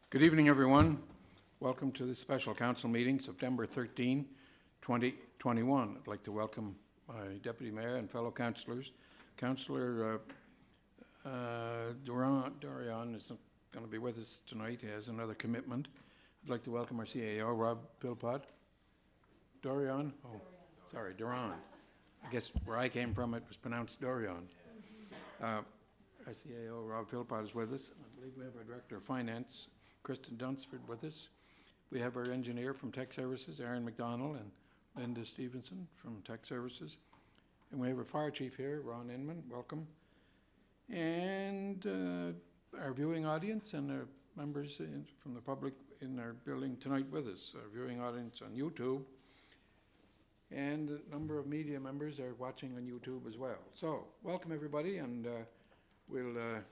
Good evening, everyone. Welcome to this special council meeting, September 13, 2021. I'd like to welcome my deputy mayor and fellow councillors. Councillor Dorian is not going to be with us tonight. He has another commitment. I'd like to welcome our CAO, Rob Philpott. Dorian? Oh, sorry, Duran. I guess where I came from, it was pronounced Dorian. Our CAO, Rob Philpott, is with us. I believe we have our Director of Finance, Kristen Dunsford, with us. We have our engineer from Tech Services, Aaron McDonald, and Linda Stevenson from Tech Services. And we have our fire chief here, Ron Inman. Welcome. And our viewing audience and our members from the public in our building tonight with us. Our viewing audience on YouTube. And a number of media members are watching on YouTube as well. So, welcome everybody, and the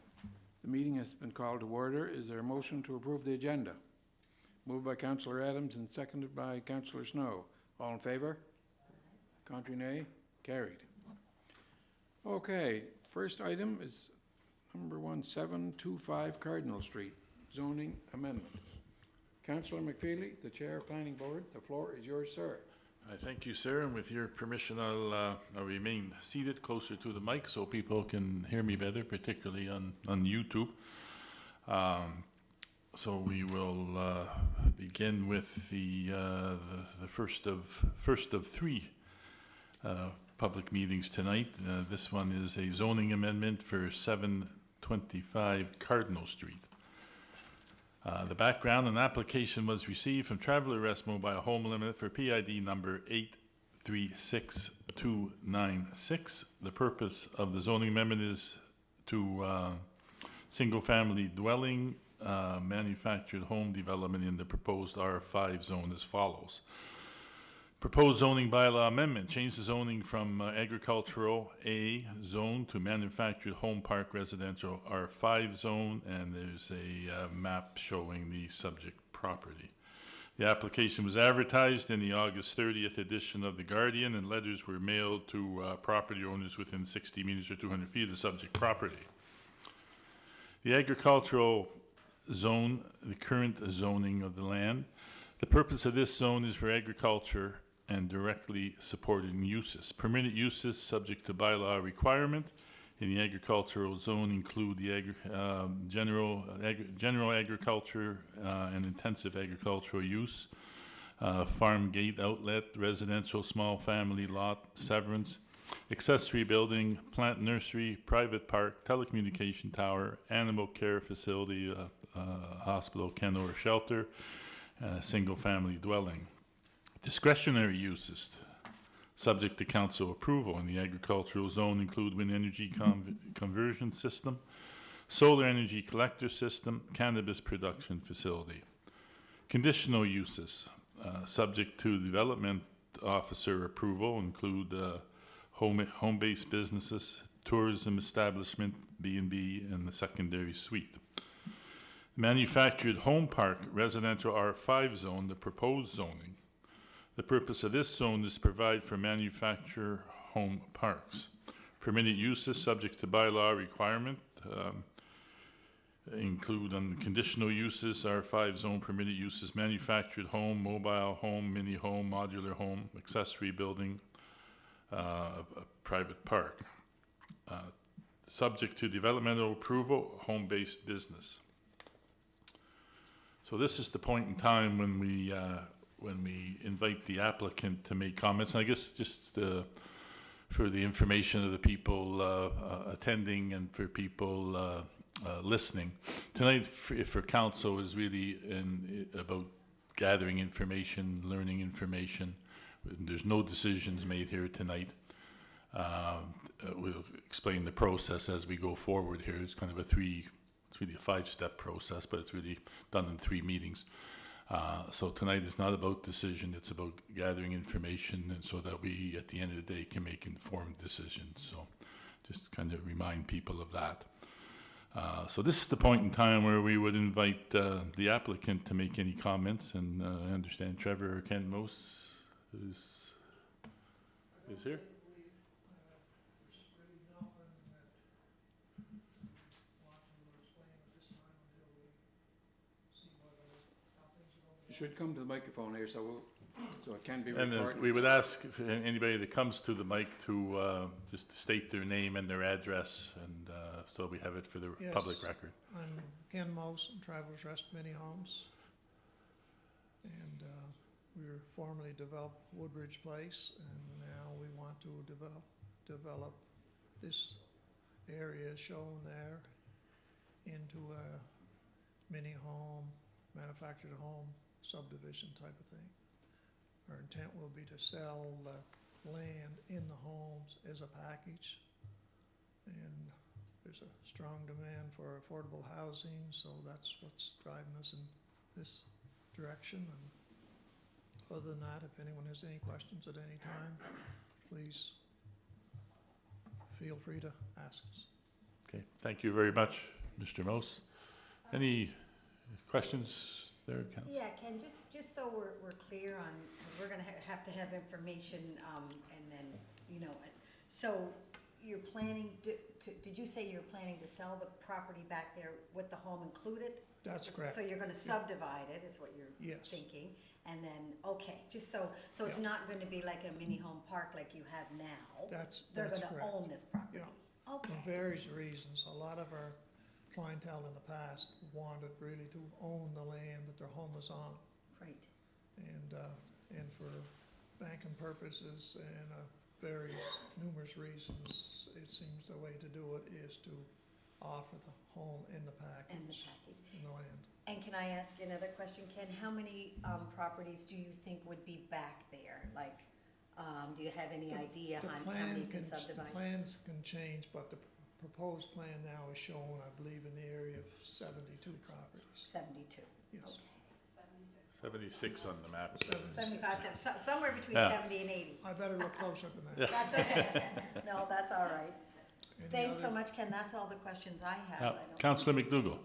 meeting has been called to order. Is there a motion to approve the agenda? Moved by Councillor Adams and seconded by Councillor Snow. All in favour? Contrary nay? Carried. Okay, first item is number 1725 Cardinal Street, zoning amendment. Councillor McFeely, the Chair of Planning Board, the floor is yours, sir. Thank you, sir, and with your permission, I'll remain seated closer to the mic so people can hear me better, particularly on YouTube. So we will begin with the first of three public meetings tonight. This one is a zoning amendment for 725 Cardinal Street. The background: an application was received from Traveller Rest Mobile Home Limited for PID number 836296. The purpose of the zoning amendment is to single-family dwelling manufactured home development in the proposed R5 zone as follows. Proposed zoning bylaw amendment: change the zoning from agricultural A zone to manufactured home park residential R5 zone, and there's a map showing the subject property. The application was advertised in the August 30th edition of The Guardian, and letters were mailed to property owners within 60 meters or 200 feet of the subject property. The agricultural zone, the current zoning of the land. The purpose of this zone is for agriculture and directly supporting uses. Permitted uses subject to bylaw requirement in the agricultural zone include the general agriculture and intensive agricultural use, farm gate outlet, residential small family lot, severance, accessory building, plant nursery, private park, telecommunication tower, animal care facility, hospital, kennel or shelter, single family dwelling. Discretionary uses subject to council approval in the agricultural zone include wind energy conversion system, solar energy collector system, cannabis production facility. Conditional uses subject to development officer approval include home-based businesses, tourism establishment, B&B, and the secondary suite. Manufactured home park residential R5 zone, the proposed zoning. The purpose of this zone is to provide for manufactured home parks. Permitted uses subject to bylaw requirement include conditional uses, R5 zone permitted uses, manufactured home, mobile home, mini home, modular home, accessory building, a private park. Subject to developmental approval, home-based business. So this is the point in time when we invite the applicant to make comments. And I guess just for the information of the people attending and for people listening, tonight for council is really about gathering information, learning information. There's no decisions made here tonight. We'll explain the process as we go forward here. It's kind of it's really a 5-step process, but it's really done in 3 meetings. So tonight is not about decision, it's about gathering information, and so that we, at the end of the day, can make informed decisions. So just kind of remind people of that. So this is the point in time where we would invite the applicant to make any comments, and I understand Trevor or Ken Mose is here. See what should come to the microphone here, so it can be And recorded. we would ask if anybody that comes to the mic to just state their name and their address, and so we have it for the Yes. public record. I'm Ken Mose, Travelers Rest Mini Homes. And we were formerly developed Woodbridge Place, and now we want to develop this area shown there into a mini home, manufactured home subdivision type of thing. Our intent will be to sell the land in the homes as a package. And there's a strong demand for affordable housing, so that's what's driving us in this direction. And other than that, if anyone has any questions at any time, please feel free to ask us. Okay, thank you very much, Mr. Mose. Any questions there, Council? Yeah, Ken, just so we're clear on, because we're gonna have to have information, and then, you know, so you're planning, did you say you're planning to sell the property back there with the home included? That's correct. So you're gonna subdivide it, is what you're Yes. thinking? And then, okay, just so it's not gonna be like a mini home park like you have now? That's They're gonna correct. own this property? Yeah. Okay. For various reasons. A lot of our clientele in the past wanted really to own the land that their home is on. Great. And for banking purposes and various numerous reasons, it seems the way to do it is to offer the home in the package. And the package. In the land. And can I ask you another question, Ken? How many properties do you think would be back there? Like, do you have any idea The on how plan many you can, can the subdivide? plans can change, but the proposed plan now is shown, I believe, in the area of 72 properties. 72. Yes. Okay. 76 on the map. 75, somewhere between Yeah. 70 and 80. I better look closer than that. That's okay. No, that's all right. Any Thanks so other- much, Ken. That's all the questions I have. Now, I don't- Councillor McDougall.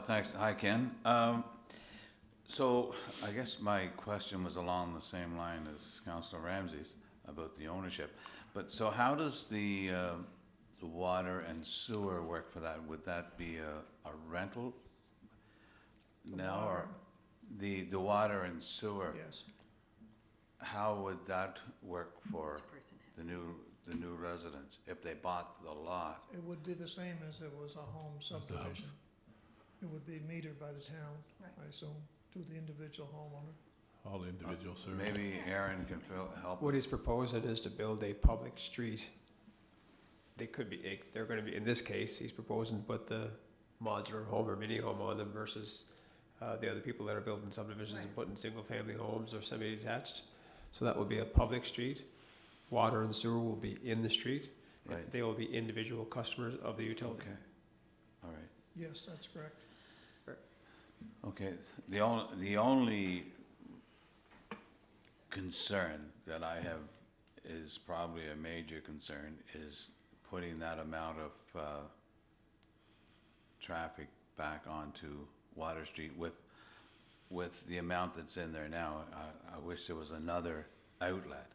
Thanks. Hi, Ken. So I guess my question was along the same line as Councillor Ramsey's about the ownership. But so how does the water and sewer work for that? Would that be a rental now, or the water and sewer? Yes. How would that work for Person. the new residents if they bought the lot? It would be the same as it was a home subdivision. It would be metered by the town, Right. I assume, to the individual homeowner. All individual service. Maybe Aaron can help. What he's proposing is to build a public street. They could be, they're gonna be, in this case, he's proposing to put the modular home or mini home on them versus the other people that are building subdivisions and Right. putting single-family homes or semi-detached. So that will be a public street. Water and sewer will be in the street. and Right. They will be individual customers of the utility. Okay, all right. Yes, that's correct. Okay, the only concern that I have is probably a major concern is putting that amount of traffic back onto Water Street with the amount that's in there now. I wish there was another outlet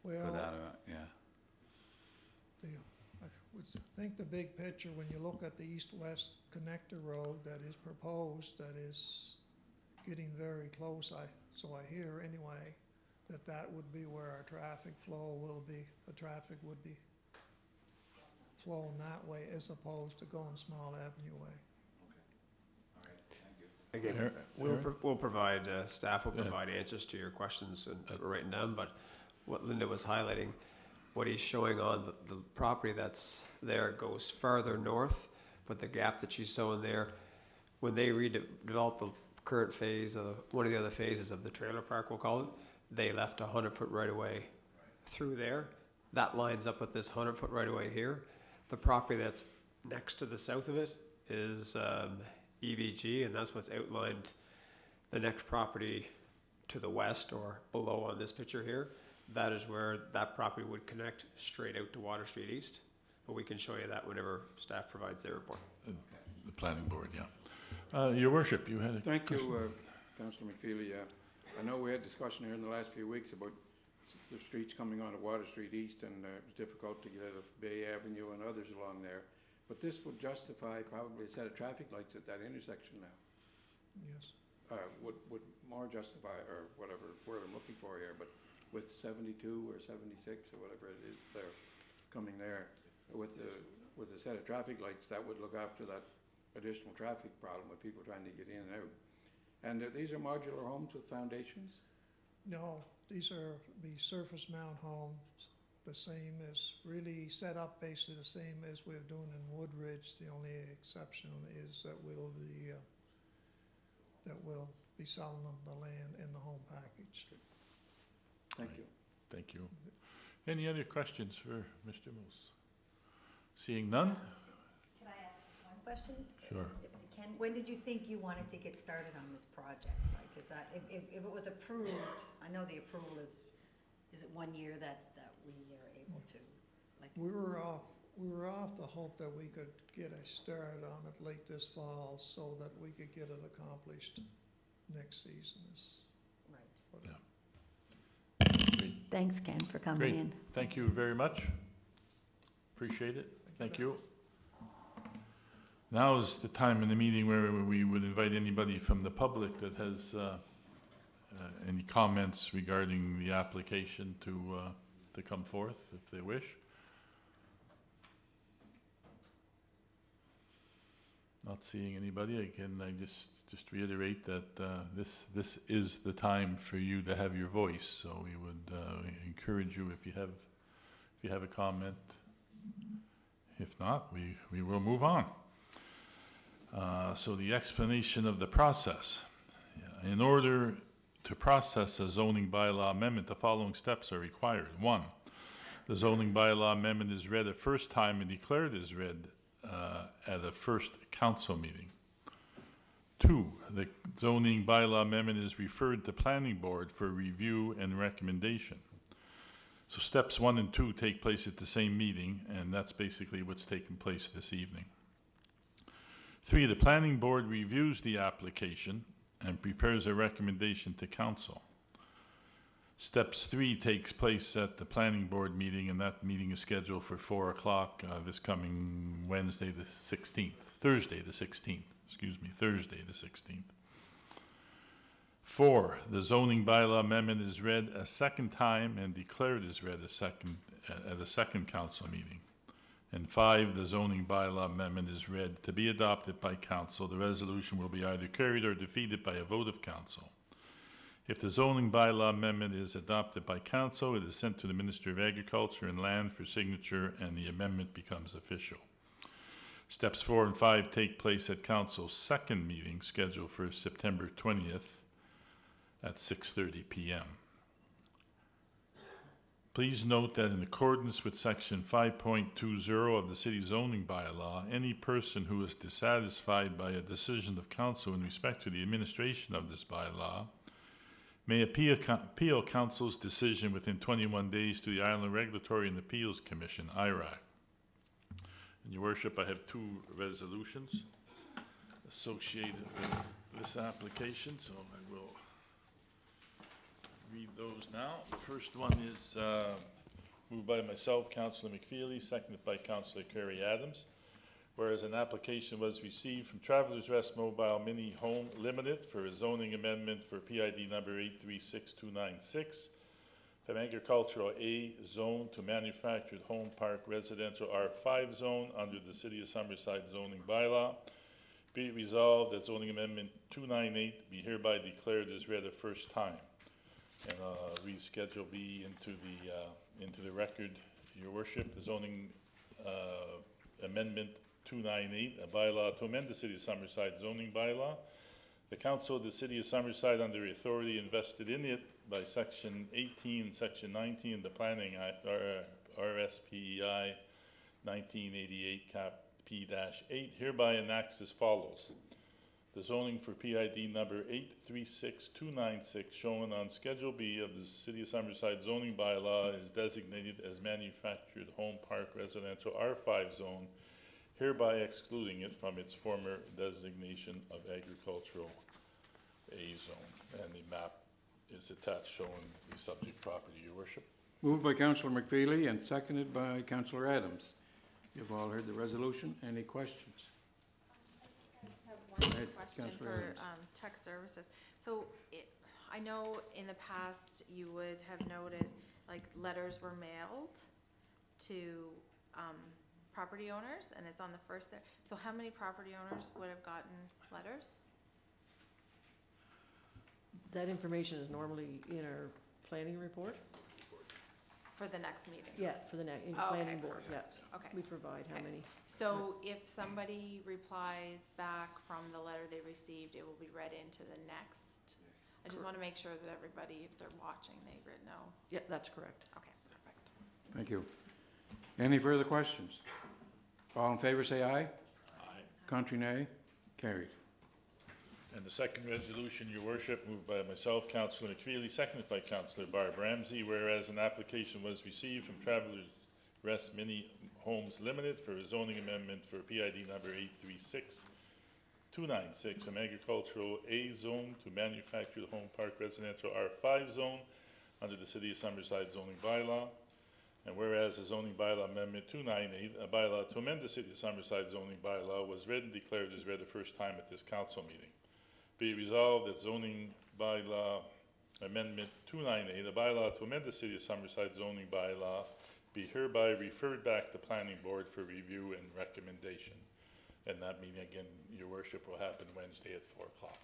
for that Well, amount, yeah. I would think the big picture, when you look at the east-west connector road that is proposed, that is getting very close, so I hear anyway, that would be where our traffic flow will be. The traffic would be flowing that way as opposed to going Small Avenue way. Again, Aaron- we'll provide, staff will Yeah. provide answers to your questions that we're writing down, but what Linda was highlighting, what he's showing on the property that's there goes farther north, but the gap that she's showing there, when they redevelop the current phase, one of the other phases of the trailer park, we'll call it, they left a 100-foot right-of-way through there. That lines up with this 100-foot right-of-way here. The property that's next to the south of it is EVG, and that's what's outlined. The next property to the west or below on this picture here, that is where that property would connect straight out to Water Street East. But we can show you that whenever staff provides their report. The planning board, yeah. Your worship, you had a Thank question? you, Councillor McFeely. I know we had discussion here in the last few weeks about the streets coming onto Water Street East, and it was difficult to get out of Bay Avenue and others along there. But this would justify probably a set of traffic lights at that intersection now. Yes. would more justify, or whatever word I'm looking for here, but with 72 or 76 or whatever it is there, coming there, with the set of traffic lights, that would look after that additional traffic problem with people trying to get in and out. And these are modular homes with foundations? No, these are be surface mount homes, the same as, really set up basically the same as we're doing in Woodridge. The only exception is that we'll be selling them the land in the home package. Thank you. Thank you. Any other questions for Mr. Moose? Seeing none? Can I ask just one question? Sure. If you can, when did you think you wanted to get started on this project? Like, is that, if it was approved, I know the approval is it 1 year that we are able to, like? We were off the hope that we could get a start on it late this fall so that we could get it accomplished next season. Right. Yeah. Great. Thanks, Ken, for coming Great. in. Thank you very much. Appreciate it. Thank you. Now is the time in the meeting where we would invite anybody from the public that has any comments regarding the application to come forth if they wish. Not seeing anybody. Again, I just reiterate that this is the time for you to have your voice. So we would encourage you if you have a comment. If not, we will move on. So the explanation of the process. In order to process a zoning bylaw amendment, the following steps are required. 1, the zoning bylaw amendment is read a first time and declared as read at a first council meeting. 2, the zoning bylaw amendment is referred to planning board for review and recommendation. So steps 1 and 2 take place at the same meeting, and that's basically what's taken place this evening. 3, the planning board reviews the application and prepares a recommendation to council. Steps 3 takes place at the planning board meeting, and that meeting is scheduled for 4 o'clock this coming Thursday the 16th. 4, the zoning bylaw amendment is read a second time and declared as read at a second council meeting. And 5, the zoning bylaw amendment is read to be adopted by council. The resolution will be either carried or defeated by a vote of council. If the zoning bylaw amendment is adopted by council, it is sent to the Minister of Agriculture and Land for signature, and the amendment becomes official. Steps 4 and 5 take place at council's second meeting, scheduled for September 20th at 6:30 p.m. Please note that in accordance with section 5.20 of the city zoning bylaw, any person who is dissatisfied by a decision of council in respect to the administration of this bylaw may appeal council's decision within 21 days to the Island Regulatory and Appeals Commission, IRAC. And your worship, I have 2 resolutions associated with this application, so I will read those now. The first one is moved by myself, Councillor McFeely, seconded by Councillor Kerry Adams. Whereas an application was received from Travelers Rest Mobile Mini Home Limited for a zoning amendment for PID number 836296 from agricultural A zone to manufactured home park residential R5 zone under the City of Summerside zoning bylaw. Be it resolved that zoning amendment 298 be hereby declared as read a first time. And read Schedule B into the record, your worship. The zoning amendment 298, a bylaw to amend the City of Summerside zoning bylaw. The Council of the City of Summerside, under the authority invested in it by Section 18, Section 19 of the Planning Act, RSPEI 1988, Cap P-8, hereby enacts as follows. The zoning for PID number 836296 shown on Schedule B of the City of Summerside zoning bylaw is designated as manufactured home park residential R5 zone, hereby excluding it from its former designation of agricultural A zone. And the map is attached showing the subject property, your worship. Moved by Councillor McFeely and seconded by Councillor Adams. You've all heard the resolution. Any questions? I just have one ahead, Question Councillor for Evans. tech services. So I know in the past you would have noted, like, letters were mailed to property owners, and it's on the first there. So how many property owners would have gotten letters? That information is normally in our planning report. For the next meeting? Yeah, for the next, in Oh, okay. planning board, yeah. Okay. We provide how Okay. many. So if somebody replies back from the letter they received, it will be read into the next? I just want to make sure that everybody, if they're watching, they know. Yeah, that's correct. Okay, perfect. Thank you. Any further questions? All in favor, say aye. Aye. Contrary, nay. Carried. And the second resolution, your worship, moved by myself, Councillor McFeely, seconded by Councillor Barb Ramsey, whereas an application was received from Travelers Rest Mini Homes Limited for a zoning amendment for PID number 836296 from agricultural A zone to manufactured home park residential R5 zone under the City of Summerside zoning bylaw. And whereas the zoning bylaw amendment 298, a bylaw to amend the City of Summerside zoning bylaw, was read and declared as read the first time at this council meeting. Be it resolved that zoning bylaw amendment 298, a bylaw to amend the City of Summerside zoning bylaw, be hereby referred back to planning board for review and recommendation. And that meeting, again, your worship, will happen Wednesday at 4 o'clock.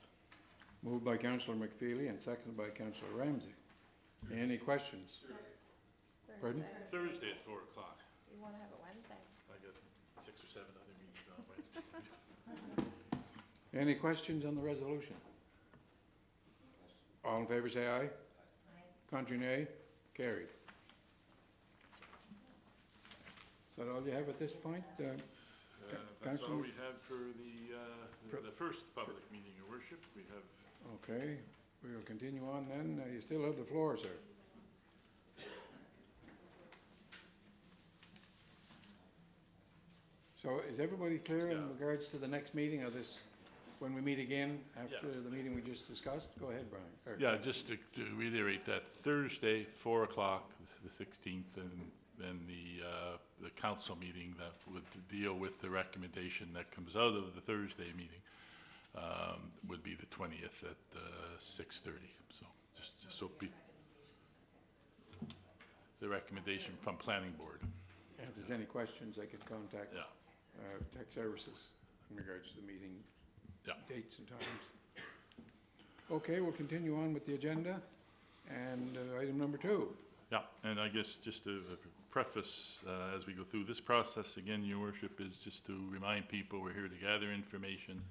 Moved by Councillor McFeely and seconded by Councillor Ramsey. Any questions? Pardon? Thursday at 4 o'clock. You want to have it Wednesday? I got 6 or 7 other meetings on Wednesday. Any questions on the resolution? All in favor, say aye. Contrary, nay. Carried. Is that all you have at this point? That's all Councillor? we have for the first public meeting, your worship. We have Okay, we'll continue on then. You still have the floor, sir. So is everybody clear in Yeah. regards to the next meeting of this, when we meet again after Yeah. the meeting we just discussed? Go ahead, Brian. Or- Yeah, just to reiterate that, Thursday, 4 o'clock, the 16th, and then the council meeting that would deal with the recommendation that comes out of the Thursday meeting would be the 20th at 6:30. So just so the recommendation from planning board. If there's any questions, they could contact Yeah, Tech Services in regards to the meeting Yeah. dates and times. Okay, we'll continue on with the agenda. And item number 2. yeah, and I guess just to preface, as we go through this process, again, your worship, is just to remind people we're here to gather information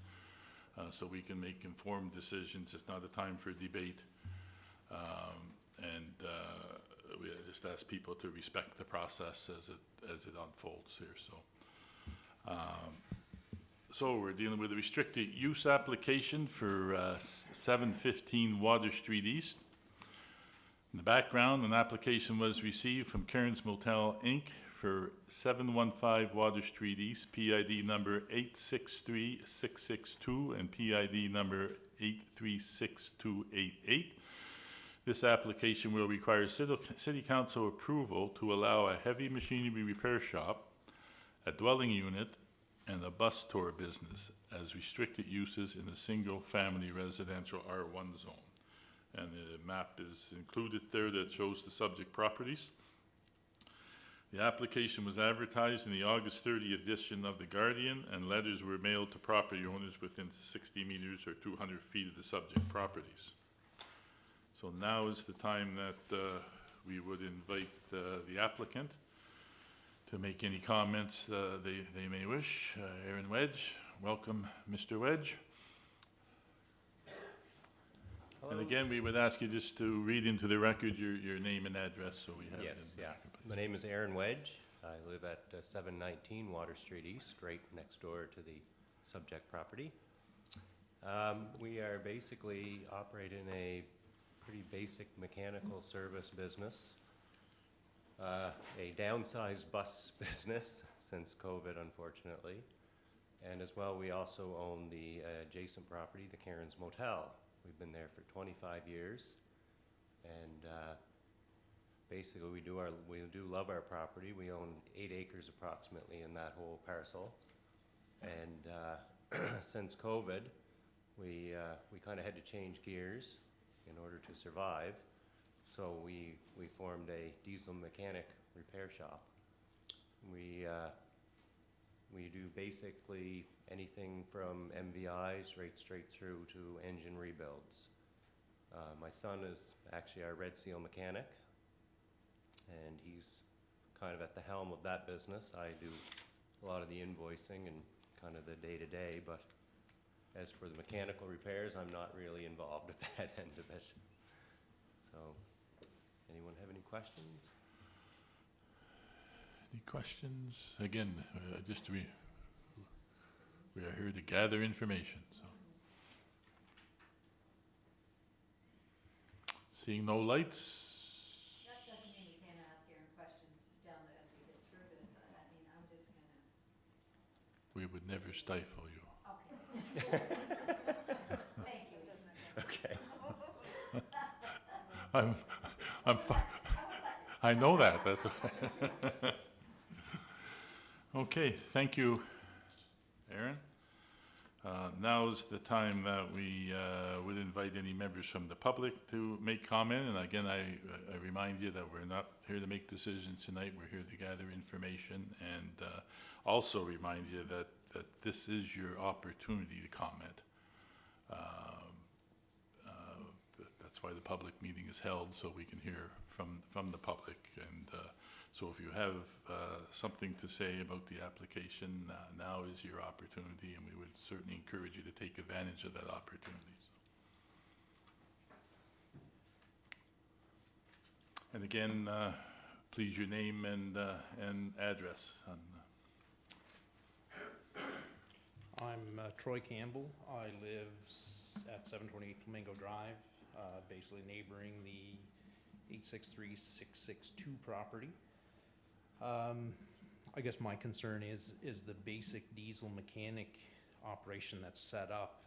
so we can make informed decisions. It's not a time for debate. And we just ask people to respect the process as it unfolds here, so. So we're dealing with a restricted use application for 715 Water Street East. In the background, an application was received from Karen's Motel, Inc. for 715 Water Street East, PID number 863662 and PID number 836288. This application will require City Council approval to allow a heavy machinery repair shop, a dwelling unit, and a bus tour business as restricted uses in a single-family residential R1 zone. And the map is included there that shows the subject properties. The application was advertised in the August 30th edition of The Guardian, and letters were mailed to property owners within 60 meters or 200 feet of the subject properties. So now is the time that we would invite the applicant to make any comments they may wish. Aaron Wedge, welcome, Mr. Wedge. And again, we would ask you just to read into the record your name and address so we have it. Yes, yeah. My name is Aaron Wedge. I live at 719 Water Street East, right next door to the subject property. We are basically operating a pretty basic mechanical service business, a downsized bus business since COVID, unfortunately. And as well, we also own the adjacent property, the Karen's Motel. We've been there for 25 years, and basically we do love our property. We own 8 acres approximately in that whole parcel, and since COVID, we kind of had to change gears in order to survive. So we formed a diesel mechanic repair shop. We do basically anything from MVIs right straight through to engine rebuilds. My son is actually our Red Seal mechanic, and he's kind of at the helm of that business. I do a lot of the invoicing and kind of the day-to-day, but as for the mechanical repairs, I'm not really involved at that end of it. So, anyone have any questions? Any questions? Again, just we are here to gather information, so. Seeing no lights, That doesn't mean you can't ask Aaron questions down there as we get through this. I mean, I'm just gonna. we would never stifle you. Okay. Thank you. Okay. I know that, that's why. Okay, thank you, Aaron. Now's the time that we would invite any members from the public to make comment. And again, I remind you that we're not here to make decisions tonight. We're here to gather information, and also remind you that this is your opportunity to comment. That's why the public meeting is held, so we can hear from the public. And so if you have something to say about the application, now is your opportunity, and we would certainly encourage you to take advantage of that opportunity. And again, please your name and address. I'm Troy Campbell. I live at 728 Flamingo Drive, basically neighboring the 863662 property. I guess my concern is the basic diesel mechanic operation that's set up.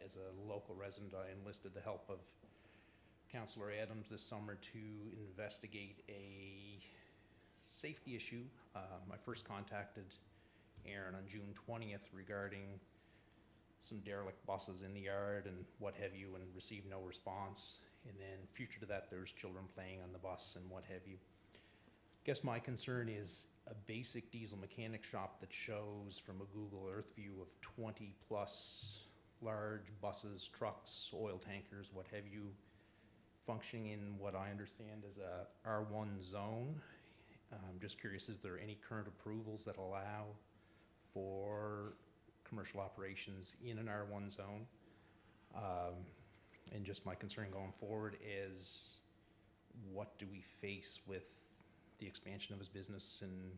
As a local resident, I enlisted the help of Councillor Adams this summer to investigate a safety issue. I first contacted Aaron on June 20th regarding some derelict buses in the yard and what have you, and received no response. And then future to that, there's children playing on the bus and what have you. Guess my concern is a basic diesel mechanic shop that shows from a Google Earth view of 20 plus large buses, trucks, oil tankers, what have you, functioning in what I understand is a R1 zone. I'm just curious, is there any current approvals that allow for commercial operations in an R1 zone? And just my concern going forward is, what do we face with the expansion of his business and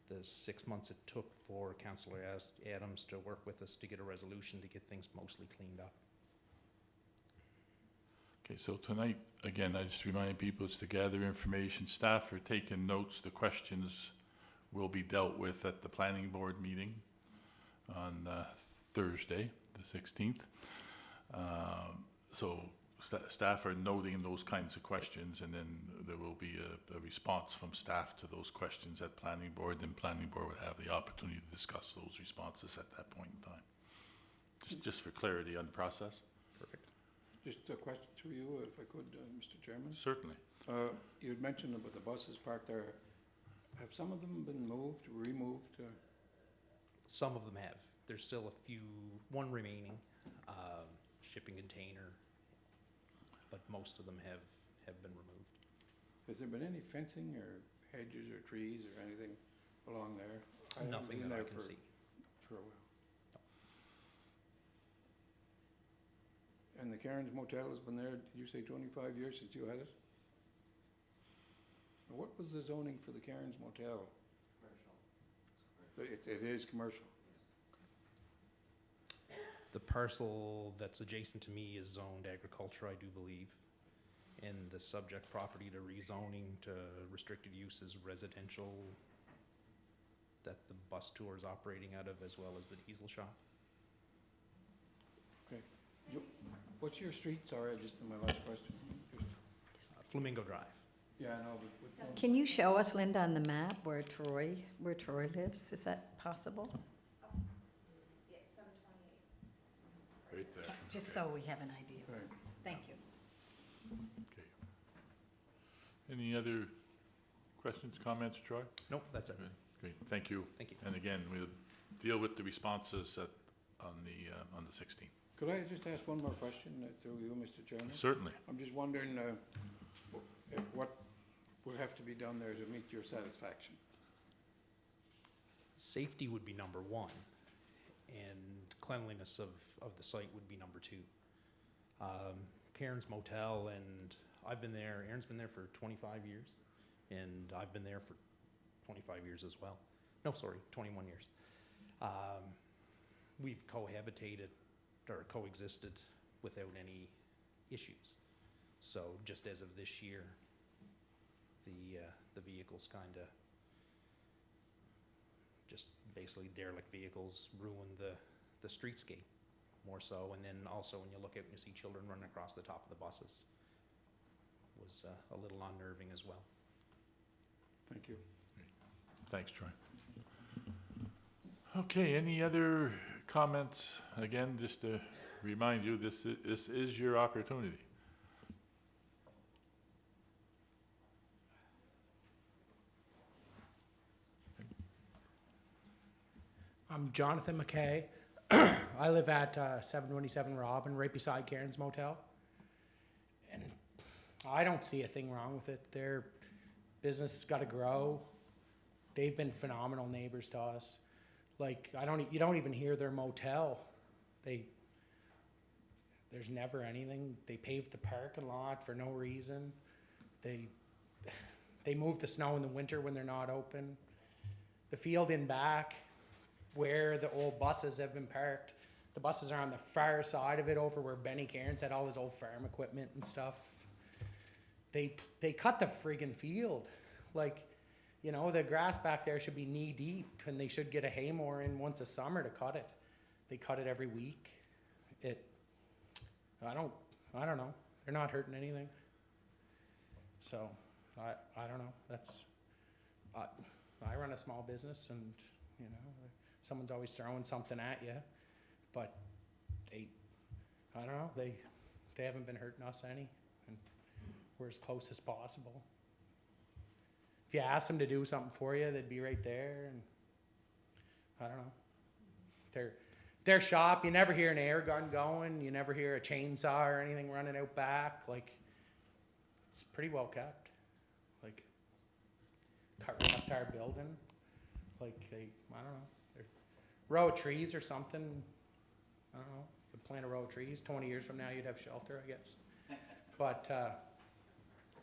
the 6 months it took for Councillor Adams to work with us to get a resolution to get things mostly cleaned up? Okay, so tonight, again, I just remind people it's to gather information. Staff are taking notes. The questions will be dealt with at the planning board meeting on Thursday, the 16th. So staff are noting those kinds of questions, and then there will be a response from staff to those questions at planning board, and planning board will have the opportunity to discuss those responses at that point in time. Just for clarity on the process. Perfect. Just a question to you, if I could, Mr. Chairman. Certainly. You had mentioned about the buses parked there. Have some of them been moved, removed? Some of them have. There's still one remaining shipping container, but most of them have been removed. Has there been any fencing or hedges or trees or anything along there? I haven't Nothing been that I there can see. for a while. And the Cairns Motel has been there, did you say 25 years since you had it? Now, what was the zoning for the Cairns Motel? Commercial. It is commercial? The parcel that's adjacent to me is zoned agriculture, I do believe. And the subject property to rezoning to restricted use is residential that the bus tour is operating out of, as well as the diesel shop. Okay. What's your street, sorry, just my last question. Flamingo Drive. Yeah, I know, but. Can you show us, Linda, on the map where Troy lives? Is that possible? Yeah, 728. Right there. Just Okay. so we have an idea. Right. Thank you. Okay. Any other questions, comments, Troy? Nope, that's it. Great, thank you. Thank you. And again, we'll deal with the responses on the 16th. Could I just ask one more question through you, Mr. Chairman? Certainly. I'm just wondering what will have to be done there to meet your satisfaction? Safety would be number one, and cleanliness of the site would be number two. Karen's Motel, and I've been there, Aaron's been there for 25 years, and I've been there for 25 years as well. No, sorry, 21 years. We've cohabitated or coexisted without any issues. So just as of this year, the vehicles kind of just basically derelict vehicles ruin the streetscape more so. And then also when you look out and you see children running across the top of the buses, was a little unnerving as well. Thank you. Thanks, Troy. Okay, any other comments? Again, just to remind you, this is your opportunity. I'm Jonathan McKay. I live at 727 Robin, right beside Karen's Motel. And I don't see a thing wrong with it. Their business has got to grow. They've been phenomenal neighbors to us. Like, you don't even hear their motel. There's never anything. They paved the parking lot for no reason. They move the snow in the winter when they're not open. The field in back, where the old buses have been parked, the buses are on the far side of it, over where Benny Cairns had all his old farm equipment and stuff. They cut the friggin' field. Like, you know, the grass back there should be knee deep, and they should get a hay mower in once a summer to cut it. They cut it every week. I don't know. They're not hurting anything. So, I don't know. That's, I run a small business, and, you know, someone's always throwing something at you, but I don't know, they haven't been hurting us any, and we're as close as possible. If you ask them to do something for you, they'd be right there, and I don't know. Their shop, you never hear an air gun going, you never hear a chainsaw or anything running out back. Like, it's pretty well kept. Like, cut right up to our building. Like, I don't know. Row of trees or something. I don't know. You could plant a row of trees. 20 years from now, you'd have shelter, I guess. But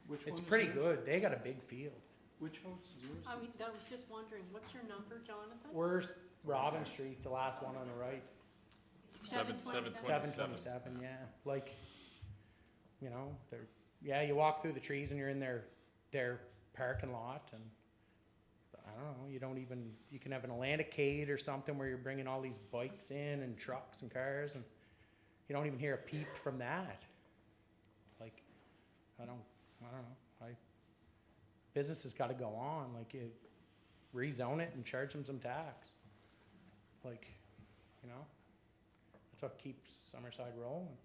Which it's one is pretty yours? good. They got a big field. Which house is yours? I was just wondering, what's your number, Jonathan? We're Robin Street, the last one on the right. 727. 727, yeah. Like, you know, you walk through the trees and you're in their parking lot, and I don't know, you can have an Atlanticade or something where you're bringing all these bikes in and trucks and cars, and you don't even hear a peep from that. Like, I don't know. Business has got to go on. Like, you rezone it and charge them some tax. Like, you know, that's what keeps Summerside rolling.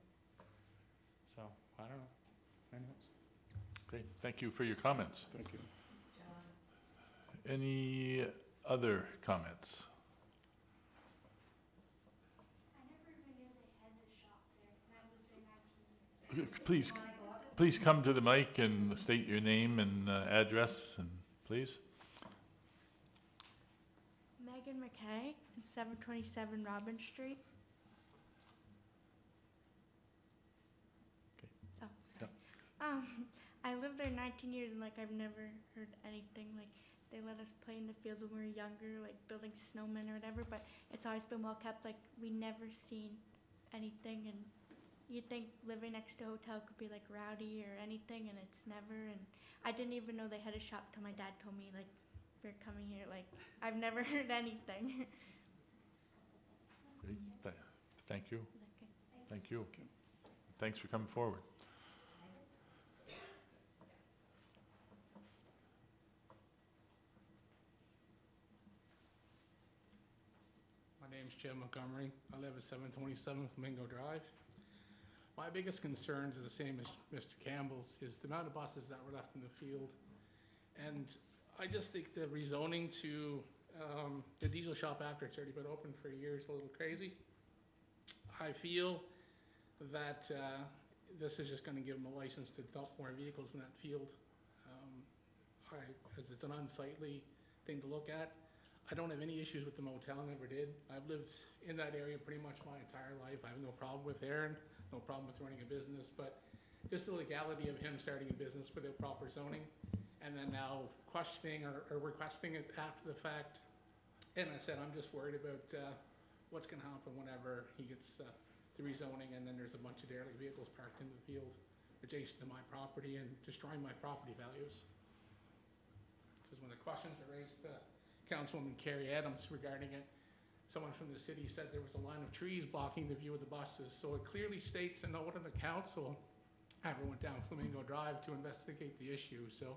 So, I don't know. Anyways. Okay, thank you for your comments. Thank you. Any other comments? I never even knew they had the shop there, and I lived there 19 years. Please come to the mic and state your name and address, and please. Megan McKay, 727 Robin Street. Okay. Oh, sorry. I lived there 19 years, and like I've never heard anything. Like, they let us play in the field when we were younger, like building snowmen or whatever, but it's always been well kept. Like, we never seen anything, and you'd think living next to a hotel could be like rowdy or anything, and it's never. And I didn't even know they had a shop till my dad told me, like, we're coming here. Like, I've never heard anything. Great. Thank you. Okay. Thank you. Thanks for coming forward. My name's Jim Montgomery. I live at 727 Flamingo Drive. My biggest concerns is the same as Mr. Campbell's, is the amount of buses that were left in the field. And I just think the rezoning to the diesel shop after it's already been open for a year is a little crazy. I feel that this is just gonna give them a license to dump more vehicles in that field. As it's an unsightly thing to look at. I don't have any issues with the motel, never did. I've lived in that area pretty much my entire life. I have no problem with Aaron, no problem with running a business, but just the legality of him starting a business without proper zoning, and then now questioning or requesting it after the fact. And I said, I'm just worried about what's gonna happen whenever he gets the rezoning, and then there's a bunch of derelict vehicles parked in the field adjacent to my property and destroying my property values. Because when the questions were raised to Councilwoman Carrie Adams regarding it, someone from the city said there was a line of trees blocking the view of the buses. So it clearly states a note in the council, ever went down Flamingo Drive to investigate the issue. So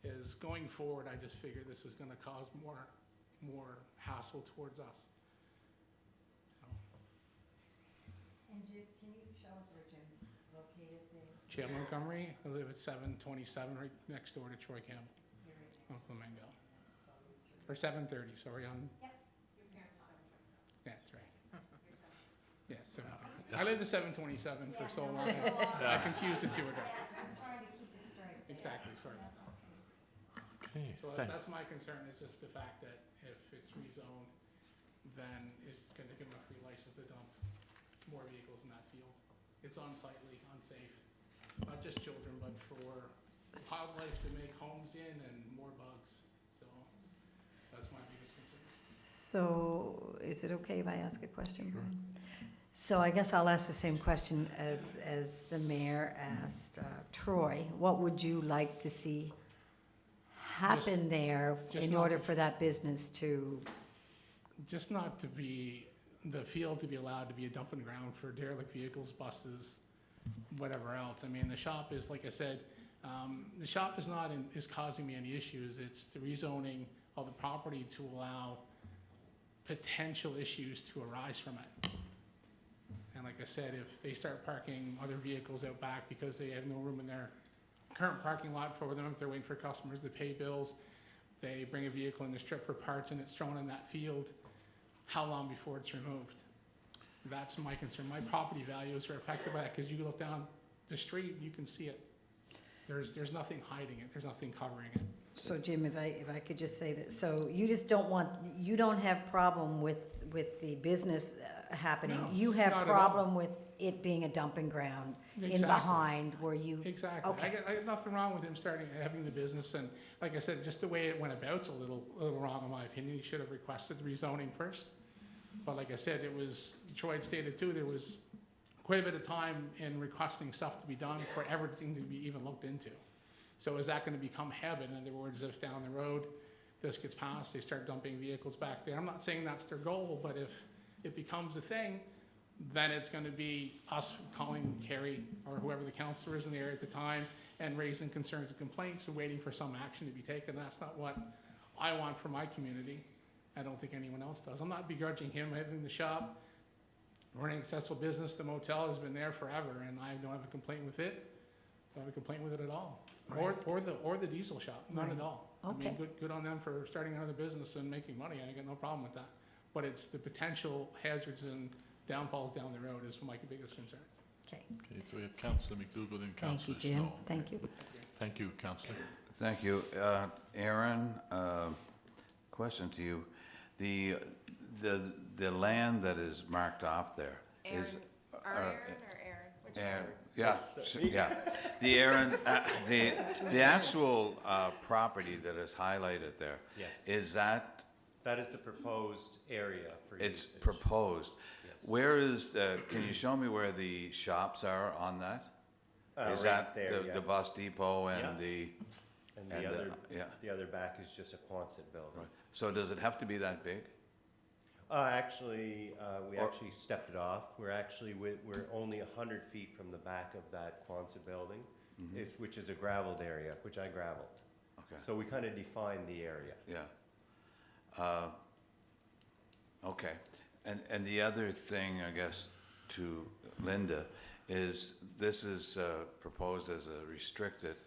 is going forward, I just figure this is gonna cause more hassle towards us. So, And Jim, can you show us where Jim's located there? Jim Montgomery, I live at 727, right next door to Troy Campbell Here it is. on Flamingo. Or 730, sorry, on, Yep. Your parents are 727. yeah, that's right. You're 727. Yeah, 730. I lived at 727 for so long, Yeah. I confused the two addresses. I was trying to keep it straight. there. Exactly, sorry about that. Okay, So that's my concern, is just the fact that if it's rezoned, then it's gonna give them a free license to dump more vehicles in that field. It's unsightly, unsafe, not just children, but for wildlife to make homes in and more bugs, so that's my biggest concern. So, is it okay if I ask a question, Brian? So I guess I'll ask the same question as the mayor asked Troy. What would you like to see happen there just in not order the- for that business to? Just not to be, the field to be allowed to be a dumping ground for derelict vehicles, buses, whatever else. I mean, the shop is, like I said, the shop is causing me any issues. It's the rezoning of the property to allow potential issues to arise from it. And like I said, if they start parking other vehicles out back because they have no room in their current parking lot for them, if they're waiting for customers to pay bills, they bring a vehicle in the strip for parts and it's thrown in that field, how long before it's removed? That's my concern. My property values are affected by that, because you look down the street, you can see it. There's nothing hiding it, there's nothing covering it. So Jim, if I could just say that, so you just don't want, you don't have problem with the business happening? No, You have not at all. problem with it being a dumping ground in Exactly. behind where you? Exactly. Okay. I got nothing wrong with him having the business, and like I said, just the way it went about's a little wrong in my opinion. He should have requested rezoning first. But like I said, it was, Troy had stated too, there was quite a bit of time in requesting stuff to be done for everything to be even looked into. So is that gonna become habit? In other words, if down the road this gets passed, they start dumping vehicles back there. I'm not saying that's their goal, but if it becomes a thing, then it's gonna be us calling Carrie or whoever the counselor is in the area at the time and raising concerns and complaints and waiting for some action to be taken. That's not what I want for my community. I don't think anyone else does. I'm not begrudging him having the shop, running a successful business. The motel has been there forever, and I don't have a complaint with it. Don't have a complaint with it at all. Or the diesel shop, none at Right. all. I mean, Okay. good on them for starting another business and making money. I got no problem with that. But it's the potential hazards and downfalls down the road is my biggest concern. Okay, Okay, so we have Councillor McDougall and thank you, Councillor Jim, Snow. thank you. Thank you, Councillor. Thank you. Aaron, question to you. The land that is marked off there Aaron, is. our Aaron or Aaron? Which Aaron, Aaron? yeah, the Aaron, the actual property that is highlighted there, Yes, is that, that is the proposed area for it's usage. proposed? Yes. Where is, can you show me where the shops are on that? Is Right that there, the yeah. bus depot Yeah. and the, And and the other, yeah, the other back is just a Quonset building. right. So does it have to be that big? Actually, we Or- actually stepped it off. We're only 100 feet from the back of that Quonset building, Mhm. which is a gravelled area, which I gravelled. Okay, So we kind of defined the area. yeah. Okay, And the other thing, I guess, to Linda, is this is proposed as a restricted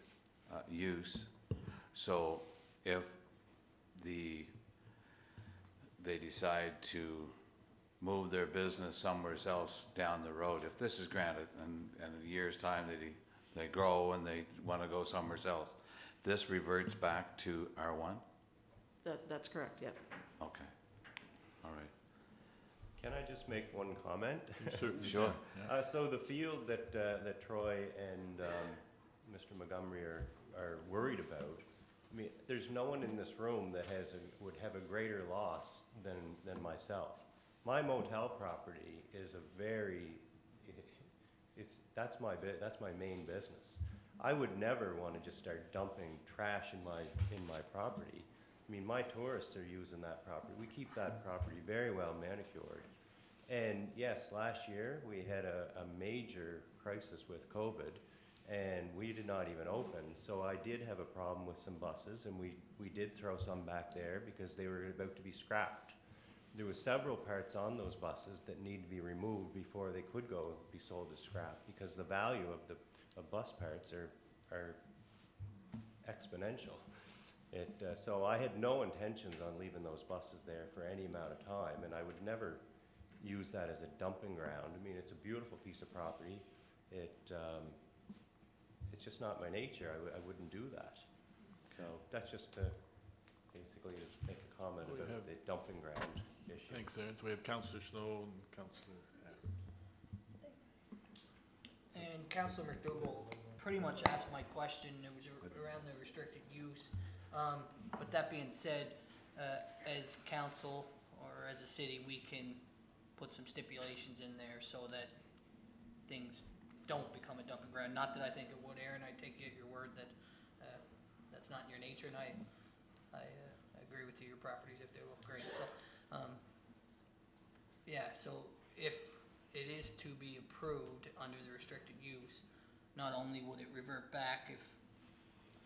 use. So if they decide to move their business somewhere else down the road, if this is granted, and in a year's time they grow and they want to go somewhere else, this reverts back to R1? That's correct, yeah. Okay, all right. Can I just make one comment? Sure. So the field that Troy and Mr. Montgomery are worried about, I mean, there's no one in this room that would have a greater loss than myself. My motel property is that's my main business. I would never want to just start dumping trash in my property. I mean, my tourists are using that property. We keep that property very well manicured. And yes, last year we had a major crisis with COVID, and we did not even open. So I did have a problem with some buses, and we did throw some back there because they were about to be scrapped. There were several parts on those buses that need to be removed before they could go be sold as scrap, because the value of bus parts are exponential. So I had no intentions on leaving those buses there for any amount of time, and I would never use that as a dumping ground. I mean, it's a beautiful piece of property. It's just not my nature. I wouldn't do that. So that's just to basically make a comment We about have- the dumping ground issue. Thanks, Aaron. So we have Councillor Snow and Councillor Adams. And Councilor McDougall pretty much asked my question. It was around the restricted use. But that being said, as council or as a city, we can put some stipulations in there so that things don't become a dumping ground. Not that I think it would, Aaron. I take you at your word that that's not in your nature, and I agree with you. Your properties, if they look great. So, yeah. So if it is to be approved under the restricted use, not only would it revert back if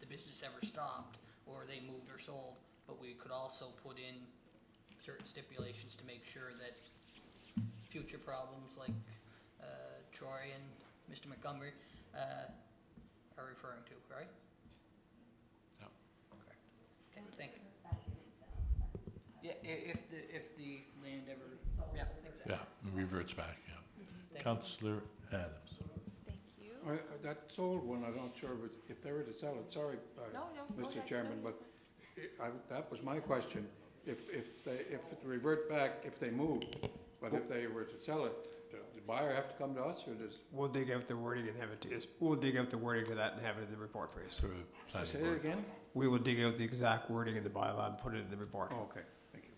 the business ever stopped or they moved or sold, but we could also put in certain stipulations to make sure that future problems like Troy and Mr. Montgomery are referring to, right? Yeah. Correct. Okay, thank you. Yeah, if the land ever, yeah, exactly. Yeah, it reverts back, yeah. Thank you. Councillor Adams. Thank you. That sold one, I'm not sure if they were to sell it, sorry, No, go Mr. ahead. Chairman, No, but that was my question. If it revert back, if they moved, but if they were to sell it, the buyer have to come to us, or does? We'll dig out the wording and have it to you. We'll dig out the wording to that and have it in the report for you. Sort of planning Say board. it again? We will dig out the exact wording in the bylaw and put it in the report. Oh, okay, thank you.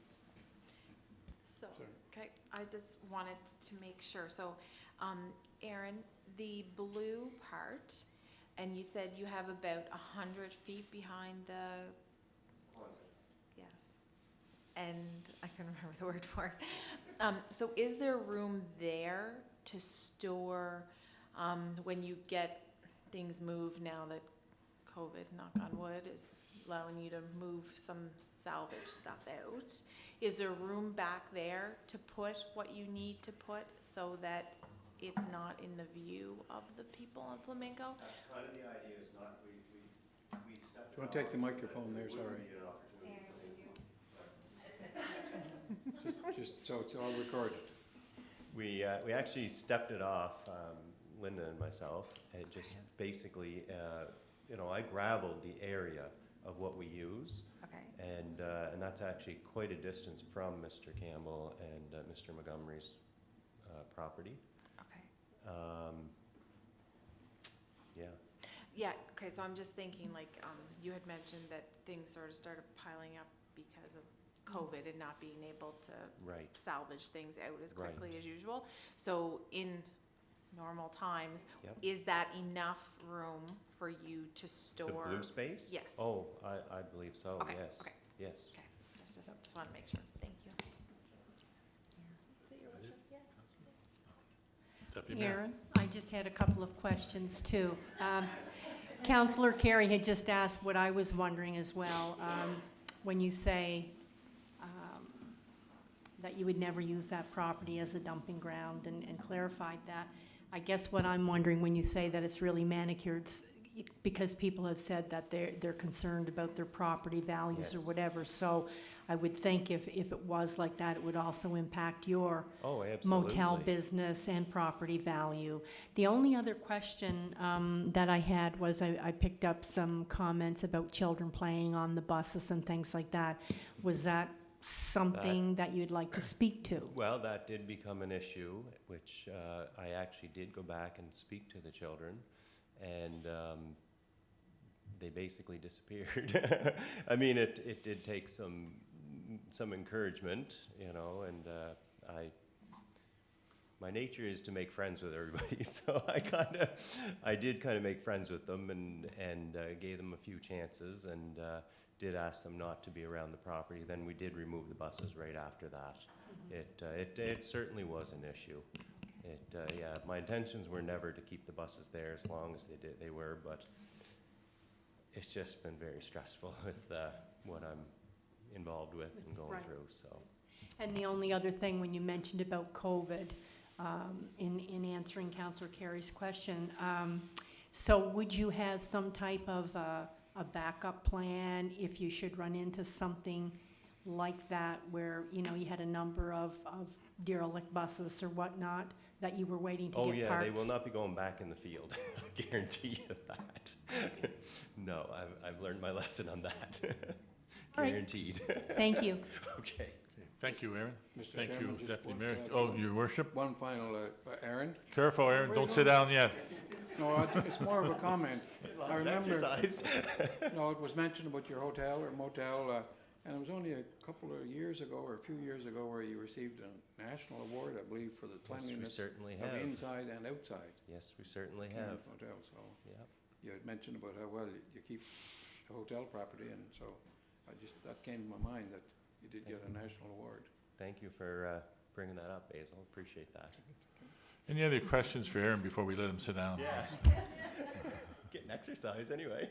So, Sorry. okay, I just wanted to make sure. So, Aaron, the blue part, and you said you have about 100 feet behind the, yes, and I couldn't remember the word for it. So is there room there to store, when you get things moved now that COVID, knock on wood, is allowing you to move some salvage stuff out? Is there room back there to put what you need to put so that it's not in the view of the people of Flamingo? That's kind of the idea, is not, we stepped. Do you want to take the microphone there, sorry? Just so it's all recorded. We actually stepped it off, Linda and myself, and just basically, I gravelled the area of what we use. Okay. And that's actually quite a distance from Mr. Campbell and Mr. Montgomery's property. Okay. Yeah. Yeah, okay, so I'm just thinking, like, you had mentioned that things sort of started piling up because of COVID and not being able to Right. salvage things out as Right. quickly as usual. So in normal times, Yep. is that enough room for you to The store? blue space? Yes. Oh, I believe so, Okay, yes. okay. Yes. Okay, I just want to make sure, thank you. Is it your worship? Yes. Deputy Mayor. Aaron, I just had a couple of questions too. Councillor Carey had just asked what I was wondering as well. When you say that you would never use that property as a dumping ground and clarified that. I guess what I'm wondering when you say that it's really manicured, because people have said that they're concerned about their property values or Yes. whatever. So I would think if it was like that, it would also impact your Oh, absolutely. motel business and property value. The only other question that I had was I picked up some comments about children playing on the buses and things like that. Was that something that you'd like to speak to? Well, that did become an issue, which I actually did go back and speak to the children, and they basically disappeared. I mean, it did take some encouragement, you know, and my nature is to make friends with everybody, so I did kind of make friends with them and gave them a few chances and did ask them not to be around the property. Then we did remove the buses right after that. It certainly was an issue. Yeah, my intentions were never to keep the buses there as long as they were, but it's just been very stressful with what I'm involved with and going Right. through, so. And the only other thing, when you mentioned about COVID, in answering Councillor Carey's question, so would you have some type of a backup plan if you should run into something like that where, you know, you had a number of derelict buses or whatnot that you were waiting to Oh, get yeah, parts? they will not be going back in the field, I guarantee you that. No, I've learned my lesson on that. All right. Guaranteed. Thank you. Okay. Thank you, Aaron. Mr. Thank you, Chairman, just Deputy one- Mayor. can I Oh, go? Your Worship? One final, Aaron? Careful, Aaron, Wait, don't no. sit down yet. No, it's more of a comment. I Lots of remember, exercise. no, it was mentioned about your hotel or motel, and it was only a couple of years ago, or a few years ago, where you received a national award, I believe, for the Yes, we cleanliness certainly of have. inside and outside Yes, we certainly in have. the hotel. So Yep. you had mentioned about how well you keep the hotel property, and so that came to my mind that you did get a national award. Thank you for bringing that up, Basil. Appreciate that. Any other questions for Aaron before we let him sit down? Yeah. Getting exercise anyway.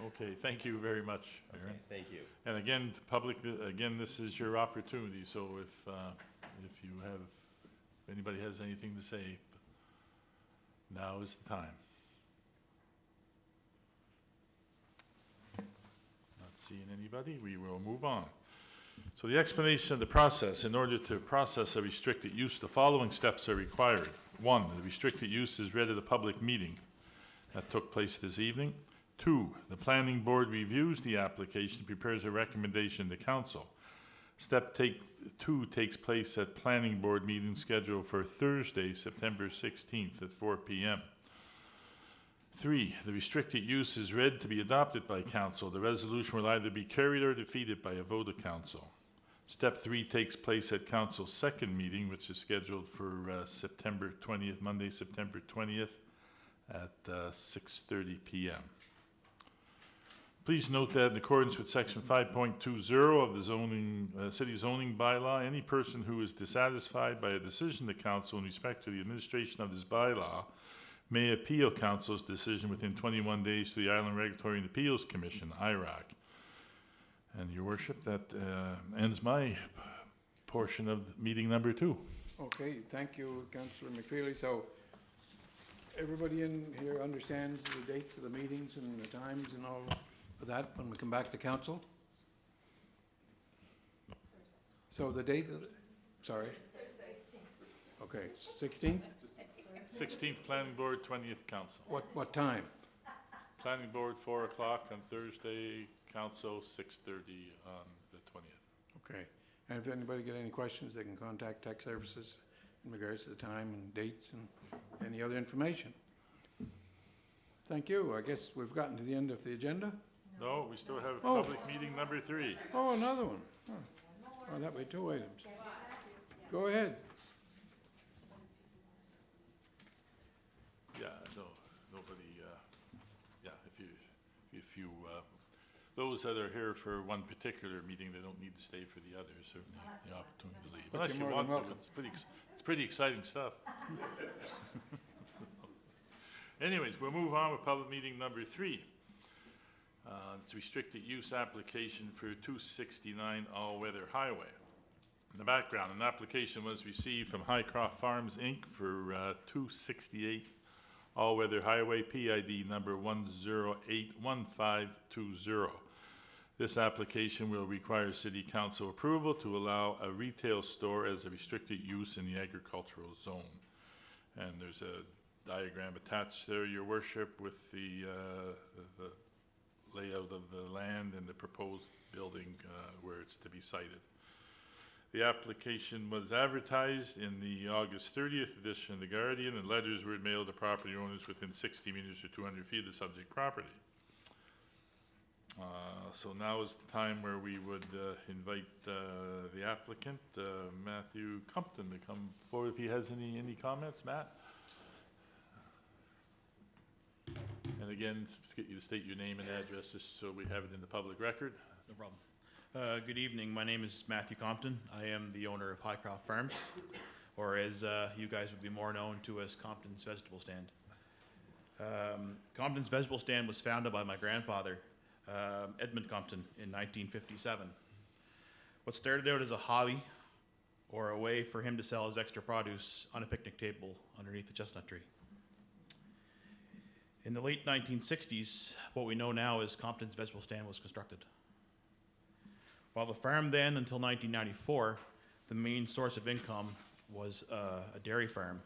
Okay, thank you very much, Aaron. Okay, thank you. And again, public, again, this is your opportunity, so if you have, if anybody has anything to say, now is the time. Not seeing anybody, we will move on. So the explanation of the process: in order to process a restricted use, the following steps are required. 1, the restricted use is read at a public meeting that took place this evening. 2, the planning board reviews the application and prepares a recommendation to council. Step 2 takes place at planning board meeting scheduled for Thursday, September 16th at 4 p.m. 3, the restricted use is read to be adopted by council. The resolution will either be carried or defeated by a vote of council. Step 3 takes place at council's second meeting, which is scheduled for September 20th, Monday, September 20th at 6:30 p.m. Please note that in accordance with section 5.20 of the city zoning bylaw, any person who is dissatisfied by a decision of council in respect to the administration of this bylaw may appeal council's decision within 21 days to the Island Regulatory and Appeals Commission, IRAC. And your worship, that ends my portion of meeting number 2. Okay, thank you, Councillor McFeely. So everybody in here understands the dates of the meetings and the times and all of that when we come back to council? So the date of the, sorry? Okay, 16th? 16th Planning Board, 20th Council. What time? Planning Board, 4 o'clock on Thursday, Council, 6:30 on the 20th. Okay. And if anybody get any questions, they can contact Tech Services in regards to the time and dates and any other information. Thank you. I guess we've gotten to the end of the agenda. No, we still have Oh. public meeting number 3. Oh, another one. Oh, that way 2 items. Go ahead. Yeah, no, nobody, yeah, if you, those that are here for one particular meeting, they don't need to stay for the others, certainly have the opportunity to leave. But Unless you're you more want than to, welcome. it's pretty exciting stuff. Anyways, we'll move on with public meeting number 3. It's restricted use application for 269 All-Weather Highway. In the background, an application was received from Highcroft Farms, Inc. for 268 all-weather highway PID number 1081520. This application will require city council approval to allow a retail store as a restricted use in the agricultural zone. And there's a diagram attached there, your worship, with the layout of the land and the proposed building where it's to be sited. The application was advertised in the August 30th edition of The Guardian, and letters were mailed to property owners within 60 meters or 200 feet of the subject property. So now is the time where we would invite the applicant, Matthew Compton, to come forward if he has any comments. Matt? And again, get you to state your name and address just so we have it in the public record. No problem. Good evening. My name is Matthew Compton. I am the owner of Highcroft Farms, or as you guys would be more known to as Compton's Vegetable Stand. Compton's Vegetable Stand was founded by my grandfather, Edmund Compton, in 1957. What started out as a hobby or a way for him to sell his extra produce on a picnic table underneath the chestnut tree. In the late 1960s, what we know now as Compton's Vegetable Stand was constructed. While the farm then, until 1994, the main source of income was a dairy farm.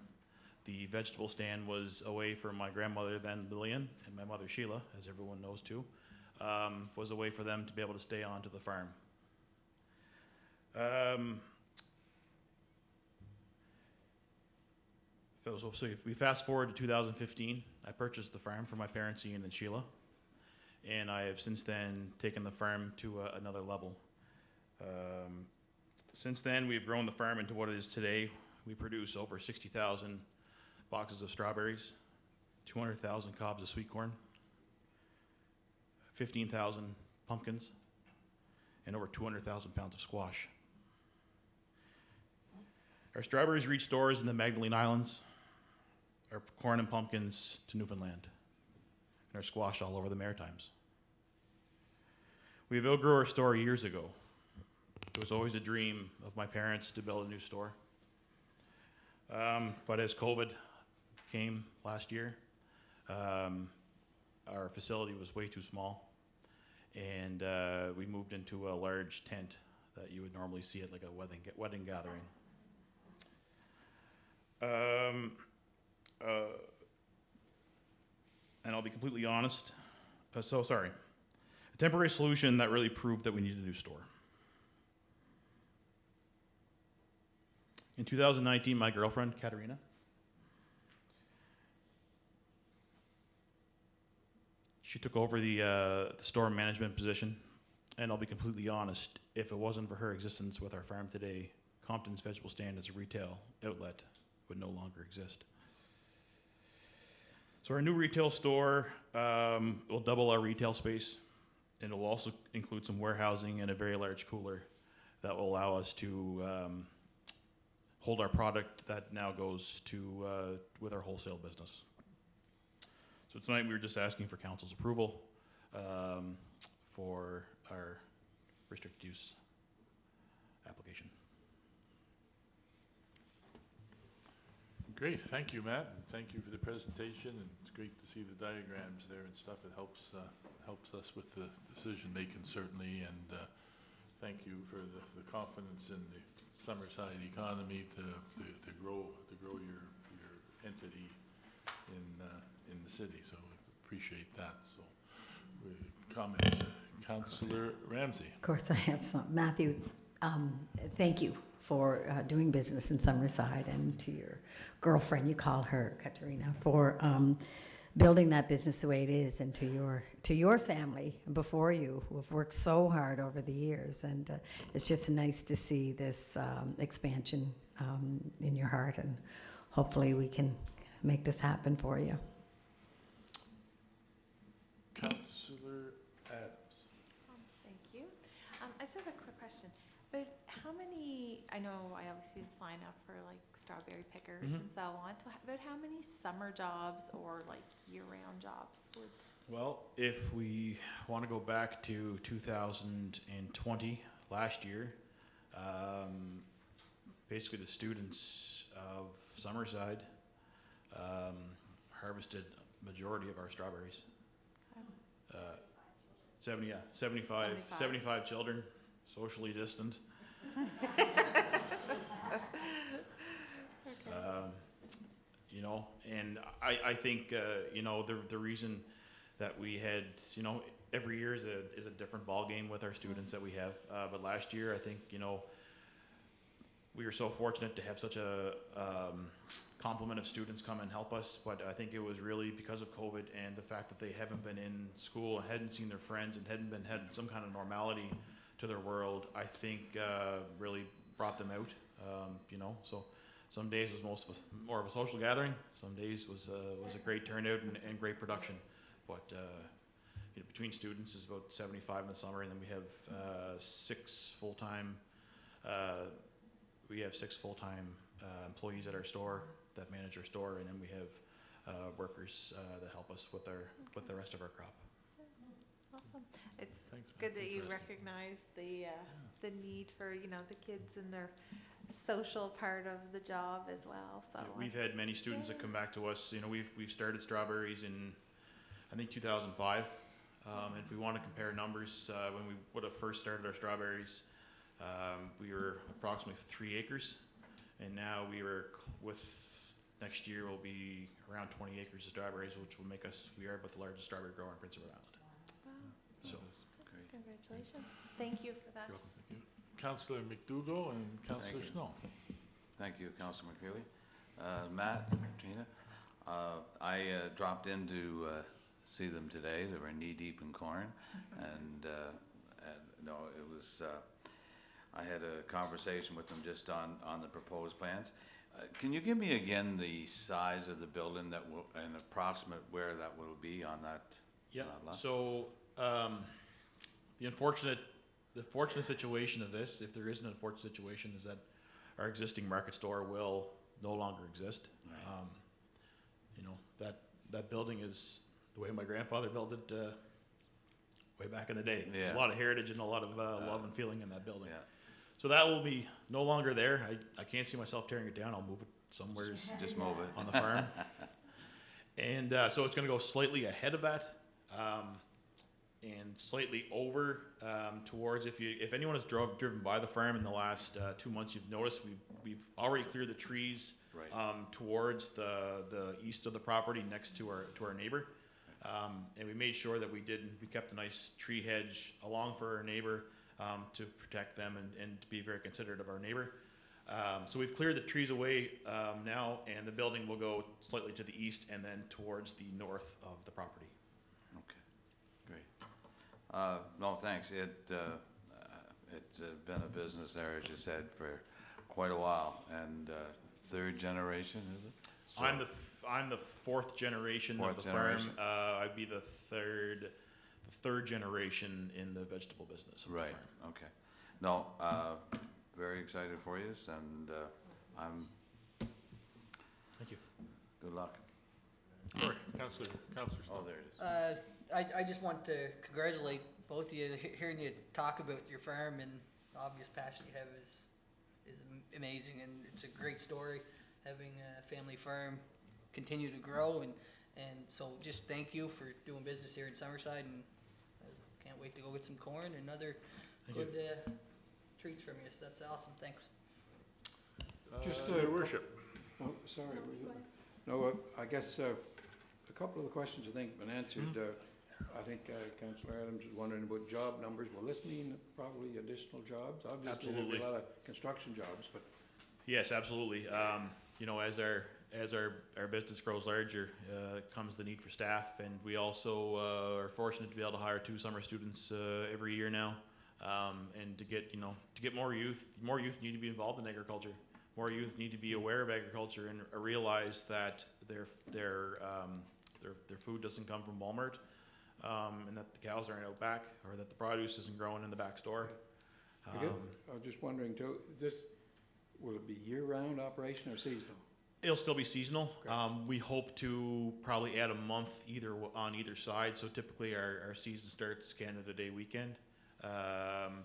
The vegetable stand was a way for my grandmother then, Lillian, and my mother, Sheila, as everyone knows too, was a way for them to be able to stay on to the farm. So if we fast forward to 2015, I purchased the farm for my parents, Ian and Sheila, and I have since then taken the farm to another level. Since then, we've grown the farm into what it is today. We produce over 60,000 boxes of strawberries, 200,000 cobs of sweet corn, 15,000 pumpkins, and over 200,000 pounds of squash. Our strawberries reach stores in the Magdalene Islands, our corn and pumpkins to Newfoundland, and our squash all over the Maritimes. We have outgrew our store years ago. It was always a dream of my parents to build a new store. But as COVID came last year, our facility was way too small, and we moved into a large tent that you would normally see at like a wedding gathering. And I'll be completely honest. A temporary solution that really proved that we needed a new store. In 2019, my girlfriend, Katerina, she took over the store management position, and I'll be completely honest, if it wasn't for her existence with our farm today, Compton's Vegetable Stand as a retail outlet would no longer exist. So our new retail store will double our retail space, and it will also include some warehousing and a very large cooler that will allow us to hold our product that now goes to with our wholesale business. So tonight we were just asking for council's approval for our restricted use application. Great, thank you, Matt, and thank you for the presentation, and it's great to see the diagrams there and stuff. It helps us with the decision-making, certainly, and thank you for the confidence in the Summerside economy to grow your entity in the city, so we appreciate that. So, comments, Councillor Ramsey. Of course, I have some. Matthew, thank you for doing business in Summerside, and to your girlfriend, you call her Katerina, for building that business the way it is, and to your family before you, who have worked so hard over the years. And it's just nice to see this expansion in your heart, and hopefully we can make this happen for you. Councillor Adams. Thank you. I just have a quick question. But how many, I know I always see the sign up for like strawberry pickers and so on, but how many summer jobs or like year-round jobs would? Well, if we want to go back to 2020, last year, basically the students of Summerside harvested majority of our strawberries. 75 children, socially distant. You know, and I think, you know, the reason that we had, you know, every year is a different ballgame with our students that we have. But last year, I think, you know, we were so fortunate to have such a complement of students come and help us. But I think it was really because of COVID and the fact that they haven't been in school and hadn't seen their friends and had some kind of normality to their world, I think really brought them out, you know. So some days was more of a social gathering. Some days was a great turnout and great production. But you know, between students is about 75 in the summer, and then we have 6 full-time. We have 6 full-time employees at our store that manage our store, and then we have workers that help us with the rest of our crop. Awesome. It's Thanks, good that's that you interesting. recognize the need for, you know, the kids and their social part of the job as well, so. Yeah, we've had many students that come back to us. You know, we've started strawberries in, I think, 2005. And if we want to compare numbers, when we would have first started our strawberries, we were approximately 3 acres, and now next year will be around 20 acres of strawberries, which will make us, we are about the largest strawberry grower in Prince Edward Island. Wow. So, Great. Congratulations. Thank you for that. You're welcome, thank you. Councillor McDougall and Councillor you. Snow. Thank you, Councilor McCreely. Matt, Trina, I dropped in to see them today. They were knee-deep in corn, and no, it was, I had a conversation with them just on the proposed plans. Can you give me again the size of the building that will, and approximate where that will be on that? yeah, lot? so the fortunate situation of this, if there is an unfortunate situation, is that our existing market store will no longer exist. Right. You know, that building is the way my grandfather built it way back in the day. There's Yeah. a lot of heritage and a lot of love and feeling in that building. Yeah, So that will be no longer there. I can't see myself tearing it down. I'll move it somewhere just move it. on the farm. And so it's going to go slightly ahead of that, and slightly over towards. If anyone has driven by the farm in the last 2 months, you've noticed we've already cleared the trees Right. towards the east of the property next to our neighbor, and we made sure that we kept a nice tree hedge along for our neighbor to protect them and to be very considerate of our neighbor. So we've cleared the trees away now, and the building will go slightly to the east and then towards the north of the property. Okay, great. No, thanks. It's been a business there, as you said, for quite a while, and third generation, is it? So- I'm the fourth generation of the generation. farm. I'd be the third generation in the vegetable business of the Right, farm. okay. No, very excited for you, and I'm, Thank you. good luck. Sorry, Councillor Oh, Snow. there it is. I just want to congratulate both of you. Hearing you talk about your farm and the obvious passion you have is amazing, and it's a great story having a family farm continue to grow, and so just thank you for doing business here in Summerside, and I can't wait to go get some corn and other Thank good treats from you. So that's awesome. Thanks. Just, Your worship. Oh, sorry. No, I guess a couple of the questions I think have been answered. I think Councillor Adams was wondering about job numbers. Will this mean probably additional jobs? Obviously, there'll be Absolutely. a lot of construction jobs, but Yes, absolutely. You know, as our business grows larger, comes the need for staff, and we also are fortunate to be able to hire 2 summer students every year now, and to get more youth. More youth need to be involved in agriculture. More youth need to be aware of agriculture and realize that their food doesn't come from Walmart, and that the cows aren't out back, or that the produce isn't growing in the back store. I was just wondering too, will it be year-round operation or seasonal? It'll still be seasonal. We hope to probably add a month on either side. So typically our season starts Canada Day weekend.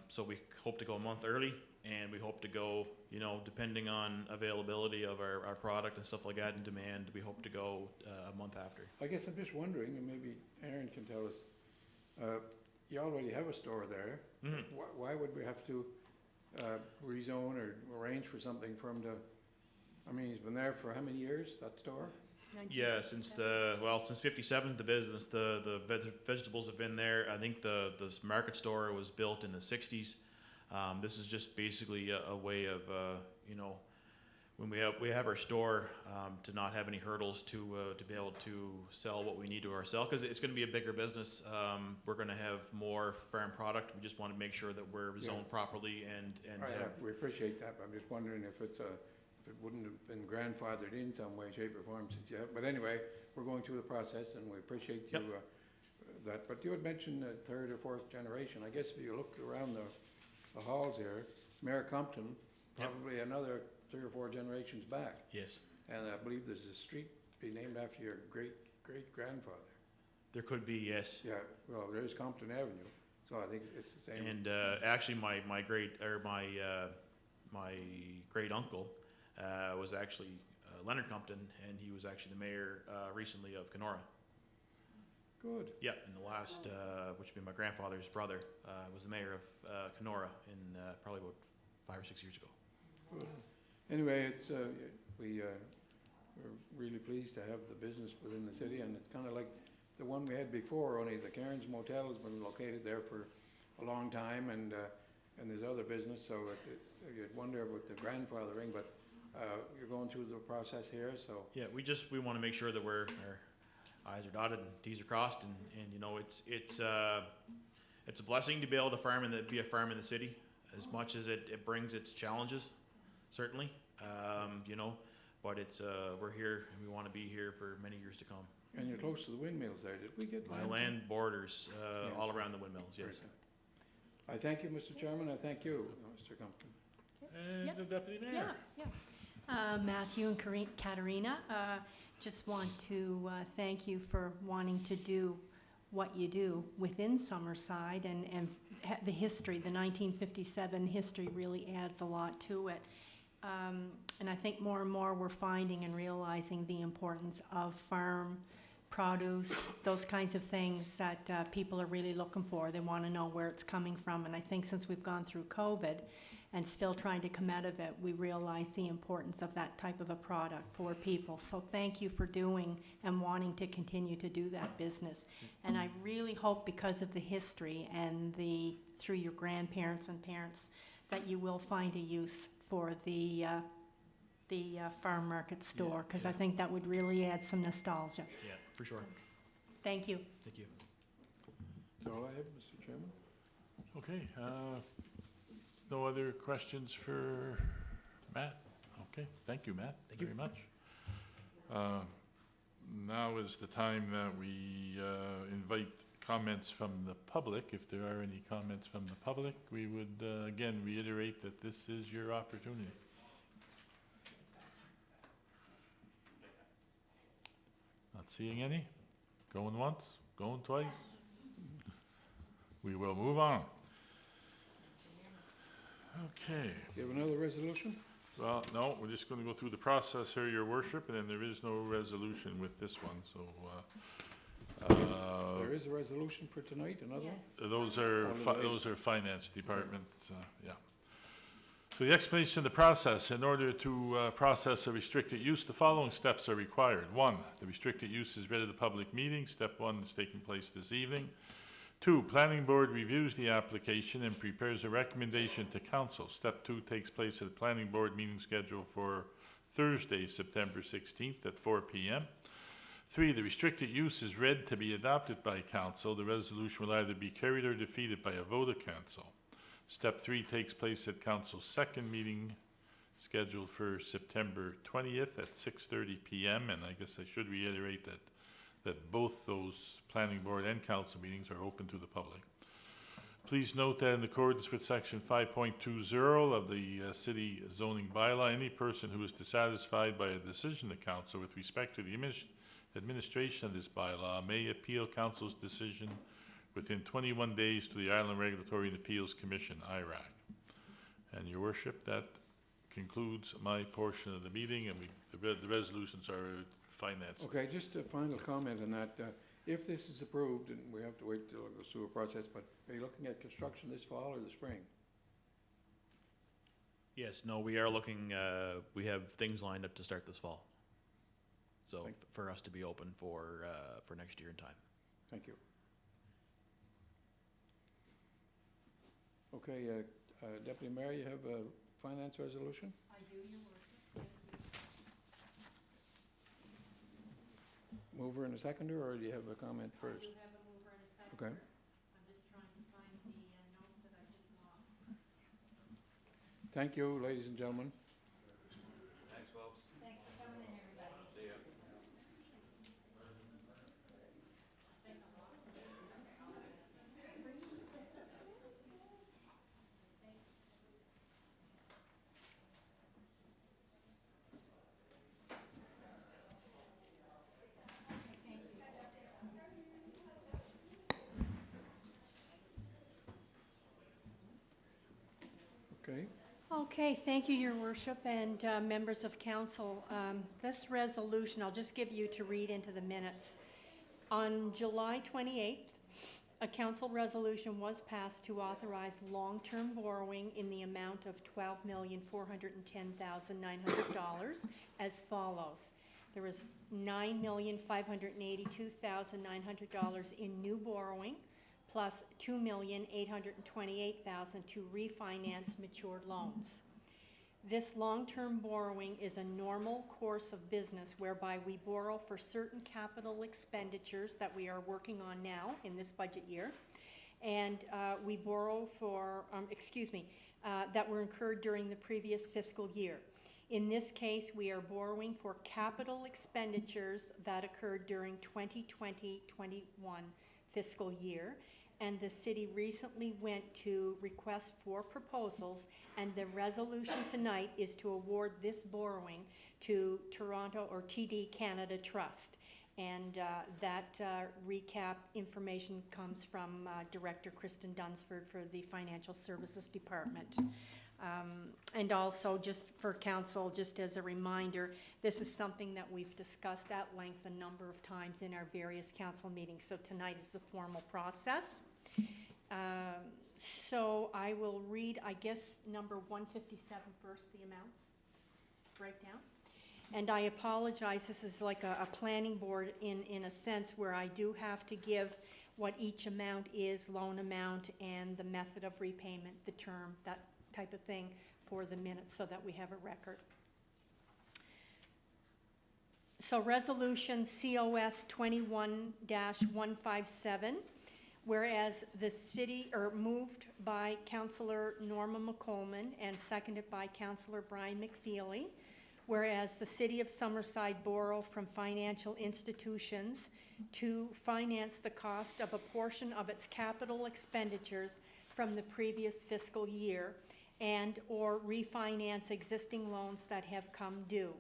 So we hope to go a month early and we hope to go, you know, depending on availability of our product and stuff like that and demand, we hope to go a month after. I guess I'm just wondering, and maybe Aaron can tell us, you already have a store there. Mhm. Why would we have to rezone or arrange for something for him to, I mean, he's been there for how many years, that store? Yeah, since since '57, the business, the vegetables have been there. I think the market store was built in the '60s. This is just basically a way of, you know, when we have our store, to not have any hurdles to be able to sell what we need to ourselves, because it's going to be a bigger business. We're going to have more farm product. We just want to make sure that we're zoned properly and We appreciate that, but I'm just wondering if it's if it wouldn't have been grandfathered in some way, shape, or form since you have, but anyway, we're going through the process and we appreciate you, that. But you had mentioned the third or fourth generation. I guess if you look around the halls here, Mayor Compton, probably another 3 or 4 generations back. Yes. And I believe there's a street be named after your great-great-grandfather. There could be, yes. Yeah, well, there's Compton Avenue, so I think it's the same. And actually, my great uncle was actually Leonard Compton, and he was actually the mayor recently of Kenora. Good. Yeah, in the last, which would be my grandfather's brother, was the mayor of Kenora in probably about 5 or 6 years ago. Good. Anyway, it's we're really pleased to have the business within the city, and it's kind of like the one we had before. Only the Cairns Motel has been located there for a long time, and there's other business. So you'd wonder about the grandfathering, but you're going through the process here. So yeah, we want to make sure that our I's are dotted and T's are crossed, and you know it's a blessing to be able to be a farm in the city, as much as it brings its challenges, certainly. You know, but it's we're here and we want to be here for many years to come. And you're close to the windmills there. Did we get My land borders all around the windmills. Yes. I thank you, Mr. Chairman. I thank you, Mr. Compton. And the deputy mayor. Matthew and Katerina, just want to thank you for wanting to do what you do within Summerside, and the history, the 1957 history really adds a lot to it. And I think more and more we're finding and realizing the importance of farm produce, those kinds of things that people are really looking for. They want to know where it's coming from. And I think since we've gone through COVID and still trying to come out of it, we realize the importance of that type of a product for people. So thank you for doing and wanting to continue to do that business. And I really hope, because of the history and through your grandparents and parents, that you will find a use for the farm market store, because I think that would really add some nostalgia. Yeah, for sure. Thank you. Thank you. That's all I have, Mr. Chairman. Okay, no other questions for Matt? Okay, thank you, Matt, very much. Now is the time that we invite comments from the public. If there are any comments from the public, we would again reiterate that this is your opportunity. Not seeing any? Going once? Going twice? We will move on. Okay. You have another resolution? Well, no, we're just going to go through the process here, Your Worship, and then there is no resolution with this one, so. There is a resolution for tonight, another one? Those are Finance Department, yeah. So the explanation of the process: in order to process a restricted use, the following steps are required. 1, the restricted use is read at the public meeting. Step 1 is taking place this evening. 2, Planning Board reviews the application and prepares a recommendation to Council. Step 2 takes place at the Planning Board meeting scheduled for Thursday, September 16th at 4 p.m. 3, the restricted use is read to be adopted by Council. The resolution will either be carried or defeated by a vote of Council. Step 3 takes place at Council's second meeting scheduled for September 20th at 6:30 p.m. And I guess I should reiterate that both those Planning Board and Council meetings are open to the public. Please note that in accordance with Section 5.20 of the City Zoning Bylaw, any person who is dissatisfied by a decision of Council with respect to the administration of this bylaw may appeal Council's decision within 21 days to the Island Regulatory and Appeals Commission, IRAC. And your worship, that concludes my portion of the meeting, and the resolutions are financed. Okay, just a final comment on that. If this is approved, and we have to wait till it goes through a process, but are you looking at construction this fall or the spring? Yes, no, we are looking, we have things lined up to start this fall. So for us to be open for next year in time. Thank you. Okay, Deputy Mayor, you have a finance resolution? I do, Your Worship. Thank you. Mover and a seconder, or do you have a comment first? I do have a mover and a seconder. Okay. I'm just trying to find the notes that I just lost. Thank you, ladies and gentlemen. Thanks, folks. Thanks for coming in, everybody. See ya. Okay. Okay, thank you, Your Worship, and members of council. This resolution, I'll just give you to read into the minutes. On July 28th, a council resolution was passed to authorize long-term borrowing in the amount of $12,410,900 as follows. There was $9,582,900 in new borrowing, plus $2,828,000 to refinance matured loans. This long-term borrowing is a normal course of business whereby we borrow for certain capital expenditures that we are working on now in this budget year, and we borrow for, that were incurred during the previous fiscal year. In this case, we are borrowing for capital expenditures that occurred during 2020-21 fiscal year. And the city recently went to request for proposals, and the resolution tonight is to award this borrowing to Toronto or TD Canada Trust. And that recap information comes from Director Kristen Dunsford for the Financial Services Department. And also, just for council, just as a reminder, this is something that we've discussed at length a number of times in our various council meetings. So tonight is the formal process. So I will read, I guess, number 157 first, the amounts breakdown. And I apologize, this is like a planning board in a sense where I do have to give what each amount is, loan amount, and the method of repayment, the term, that type of thing for the minutes so that we have a record. So resolution COS 21-157, whereas the city, or moved by Councillor Norma McColman and seconded by Councillor Brian McFeely, whereas the city of Summerside borrow from financial institutions to finance the cost of a portion of its capital expenditures from the previous fiscal year and or refinance existing loans that have come due.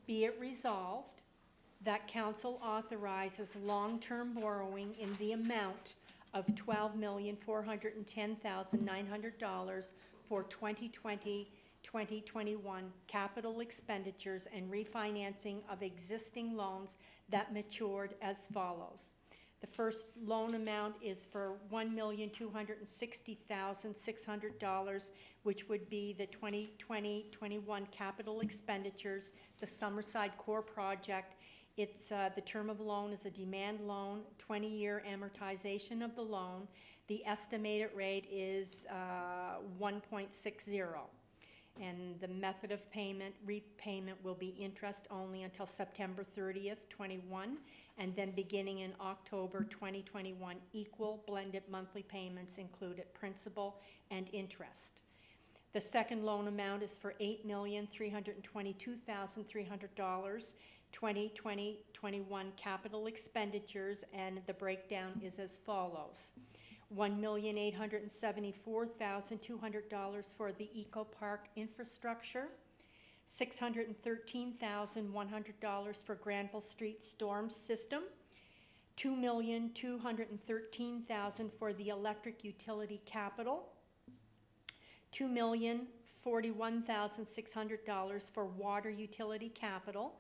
Be it resolved that council authorizes long-term borrowing in the amount of $12,410,900 for 2020-2021 capital expenditures and refinancing of existing loans that matured as follows. The first loan amount is for $1,260,600, which would be the 2020-21 capital expenditures, the Summerside Core Project. It's the term of loan is a demand loan, 20-year amortization of the loan. The estimated rate is 1.60. And the method of repayment will be interest only until September 30th, 21, and then beginning in October 2021, equal blended monthly payments included principal and interest. The second loan amount is for $8,322,300, 2020-21 capital expenditures, and the breakdown is as follows. $1,874,200 for the Eco Park infrastructure, $613,100 for Granville Street storm system, $2,213,000 for the electric utility capital, $2,041,600 for water utility capital,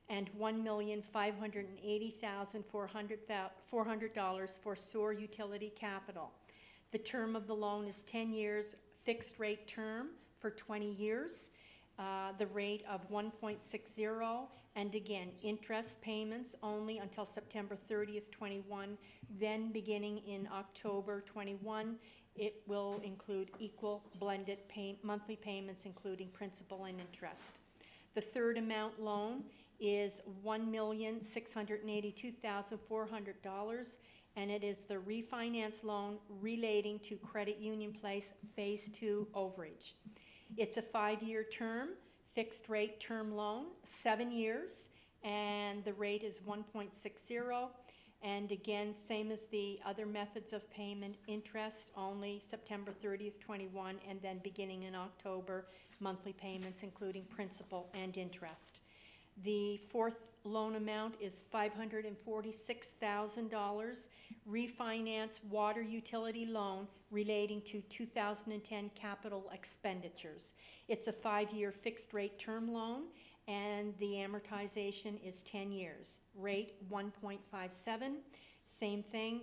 and $1,580,400 for sewer utility capital. The term of the loan is 10 years, fixed rate term for 20 years, the rate of 1.60, and again, interest payments only until September 30th, 21, then beginning in October 21, it will include equal blended monthly payments, including principal and interest. The third amount loan is $1,682,400, and it is the refinance loan relating to Credit Union Place Phase 2 overage. It's a 5-year term, fixed rate term loan, 7 years, and the rate is 1.60. And again, same as the other methods of payment, interest only September 30th, 21, and then beginning in October, monthly payments including principal and interest. The fourth loan amount is $546,000, refinance water utility loan relating to 2010 capital expenditures. It's a 5-year fixed rate term loan, and the amortization is 10 years. Rate 1.57. Same thing,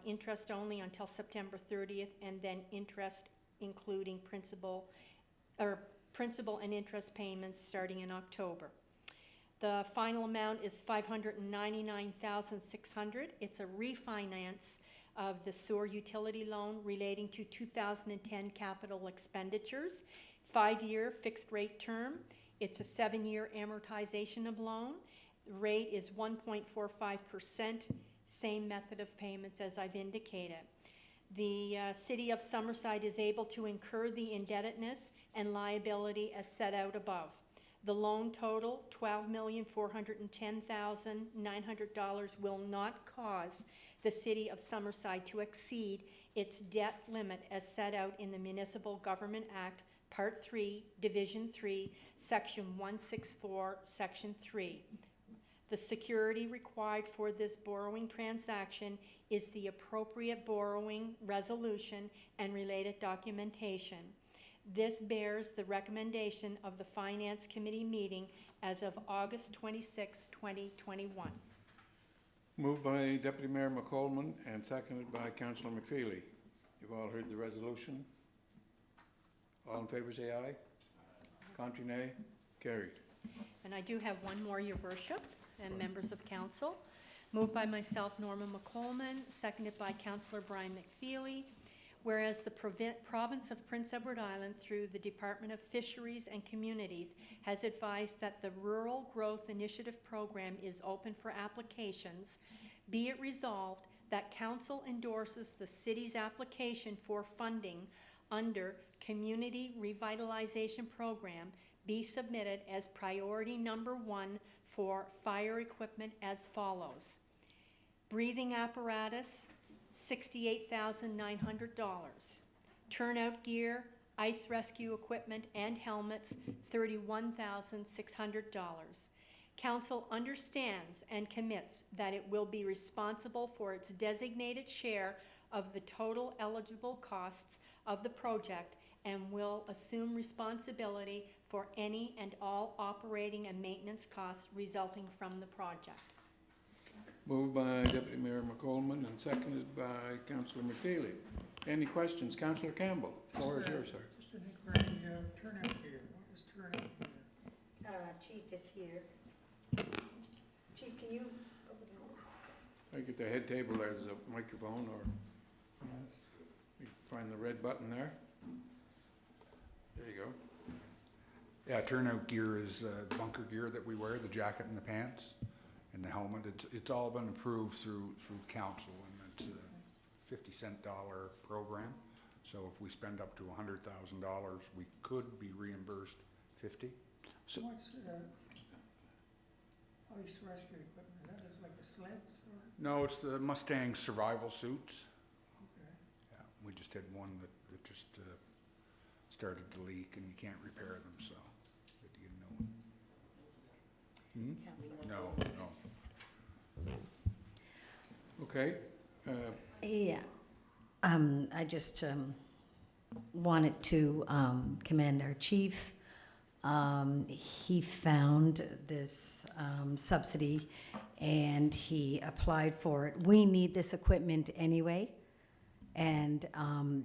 interest only until September 30th, and then interest including principal and interest payments starting in October. The final amount is $599,600. It's a refinance of the sewer utility loan relating to 2010 capital expenditures. 5-year fixed rate term. It's a 7-year amortization of loan. The rate is 1.45%. Same method of payments as I've indicated. The City of Summerside is able to incur the indebtedness and liability as set out above. The loan total, $12,410,900, will not cause the City of Summerside to exceed its debt limit as set out in the Municipal Government Act, Part 3, Division 3, Section 164, Section 3. The security required for this borrowing transaction is the appropriate borrowing resolution and related documentation. This bears the recommendation of the Finance Committee meeting as of August 26, 2021. Moved by Deputy Mayor McColman and seconded by Councillor McFeely. You've all heard the resolution. All in favour say aye. Contrary nay. Carried. And I do have one more, Your Worship, and members of council. Moved by myself, Norma McColman, seconded by Councillor Brian McFeely. Whereas the province of Prince Edward Island, through the Department of Fisheries and Communities, has advised that the Rural Growth Initiative Program is open for applications, be it resolved that Council endorses the City's application for funding under Community Revitalization Program be submitted as priority number 1 for fire equipment as follows. Breathing apparatus, $68,900. Turnout gear, ice rescue equipment, and helmets, $31,600. Council understands and commits that it will be responsible for its designated share of the total eligible costs of the project and will assume responsibility for any and all operating and maintenance costs resulting from the project. Moved by Deputy Mayor McColman and seconded by Councillor McFeely. Any questions? Councillor Campbell, the floor is yours, sir. Just an inquiry, turnout gear, what is turnout gear? Chief is here. Chief, can you? I think at the head table there's a microphone, or you find the red button there. There you go. Yeah, turnout gear is bunker gear that we wear, the jacket and the pants and the helmet. It's all been approved through council, and it's a $50 program. So if we spend up to $100,000, we could be reimbursed $50. So what's ice rescue equipment? That is like the sleds or? No, it's the Mustang survival suits. Okay. Yeah, we just had one that just started to leak, and you can't repair them, so we had to get a new one. No. Okay. Yeah. I just wanted to commend our chief. He found this subsidy and he applied for it. We need this equipment anyway, and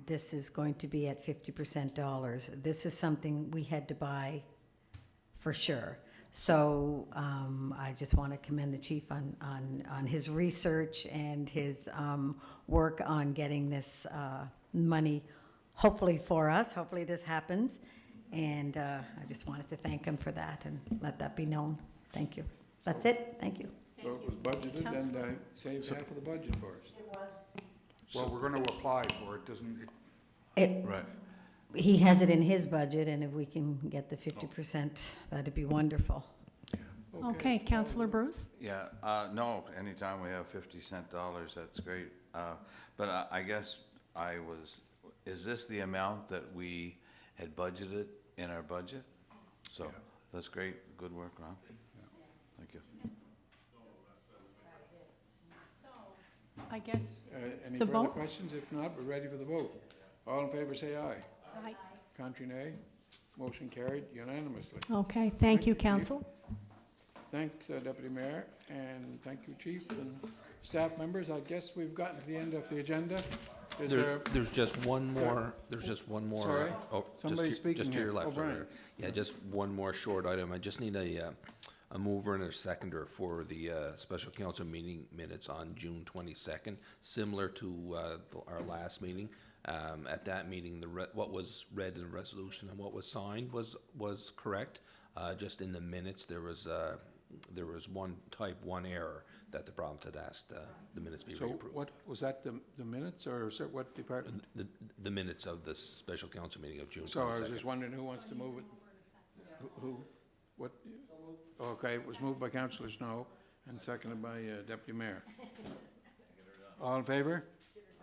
this is going to be at 50% dollars. This is something we had to buy for sure. So I just want to commend the chief on his research and his work on getting this money, hopefully for us. Hopefully this happens. And I just wanted to thank him for that and let that be known. Thank you. That's it. Thank you. So it was budgeted and saved half of the budget for us. It was. Well, we're gonna apply for it, doesn't it? Right. He has it in his budget, and if we can get the 50%, that'd be wonderful. Okay, Councillor Bruce? Yeah, no, anytime we have 50-cent dollars, that's great. But I guess is this the amount that we had budgeted in our budget? So, that's great, good work, Ron. Thank you. I guess Any the further vote? questions? If not, we're ready for the vote. All in favor, say aye. Aye. Contrary, nay. Motion carried unanimously. Okay, thank Thank you, you, Chief. Council. Thanks, Deputy Mayor, and thank you, Chief, and staff members. I guess we've gotten to the end of the agenda. Is there, There's just one more, there's just one more. Sorry? Oh, Somebody's speaking just to here. your left. Oh, Brian. over there. Yeah, just one more short item. I just need a mover and a seconder for the special council meeting minutes on June 22nd, similar to our last meeting. At that meeting, what was read in the resolution and what was signed was correct. Just in the minutes, there was one error that the province had asked the minutes be so reapproved. what, was that the minutes, or is it what department? The minutes of the special council meeting of June 22nd. So I was just wondering who wants to move it? Who? What? Okay, it was moved by Councillor Snow and seconded by Deputy Mayor. All in favor?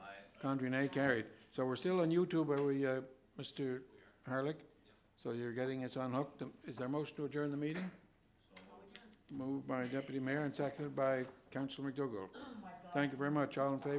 Aye. Contrary, nay. Carried. So we're still on YouTube, are we, Mr. Harlick? So you're getting us unhooked. Is there a motion to adjourn the meeting? Moved by Deputy Mayor and seconded by Councillor McDougall. Thank you very much. All in favor?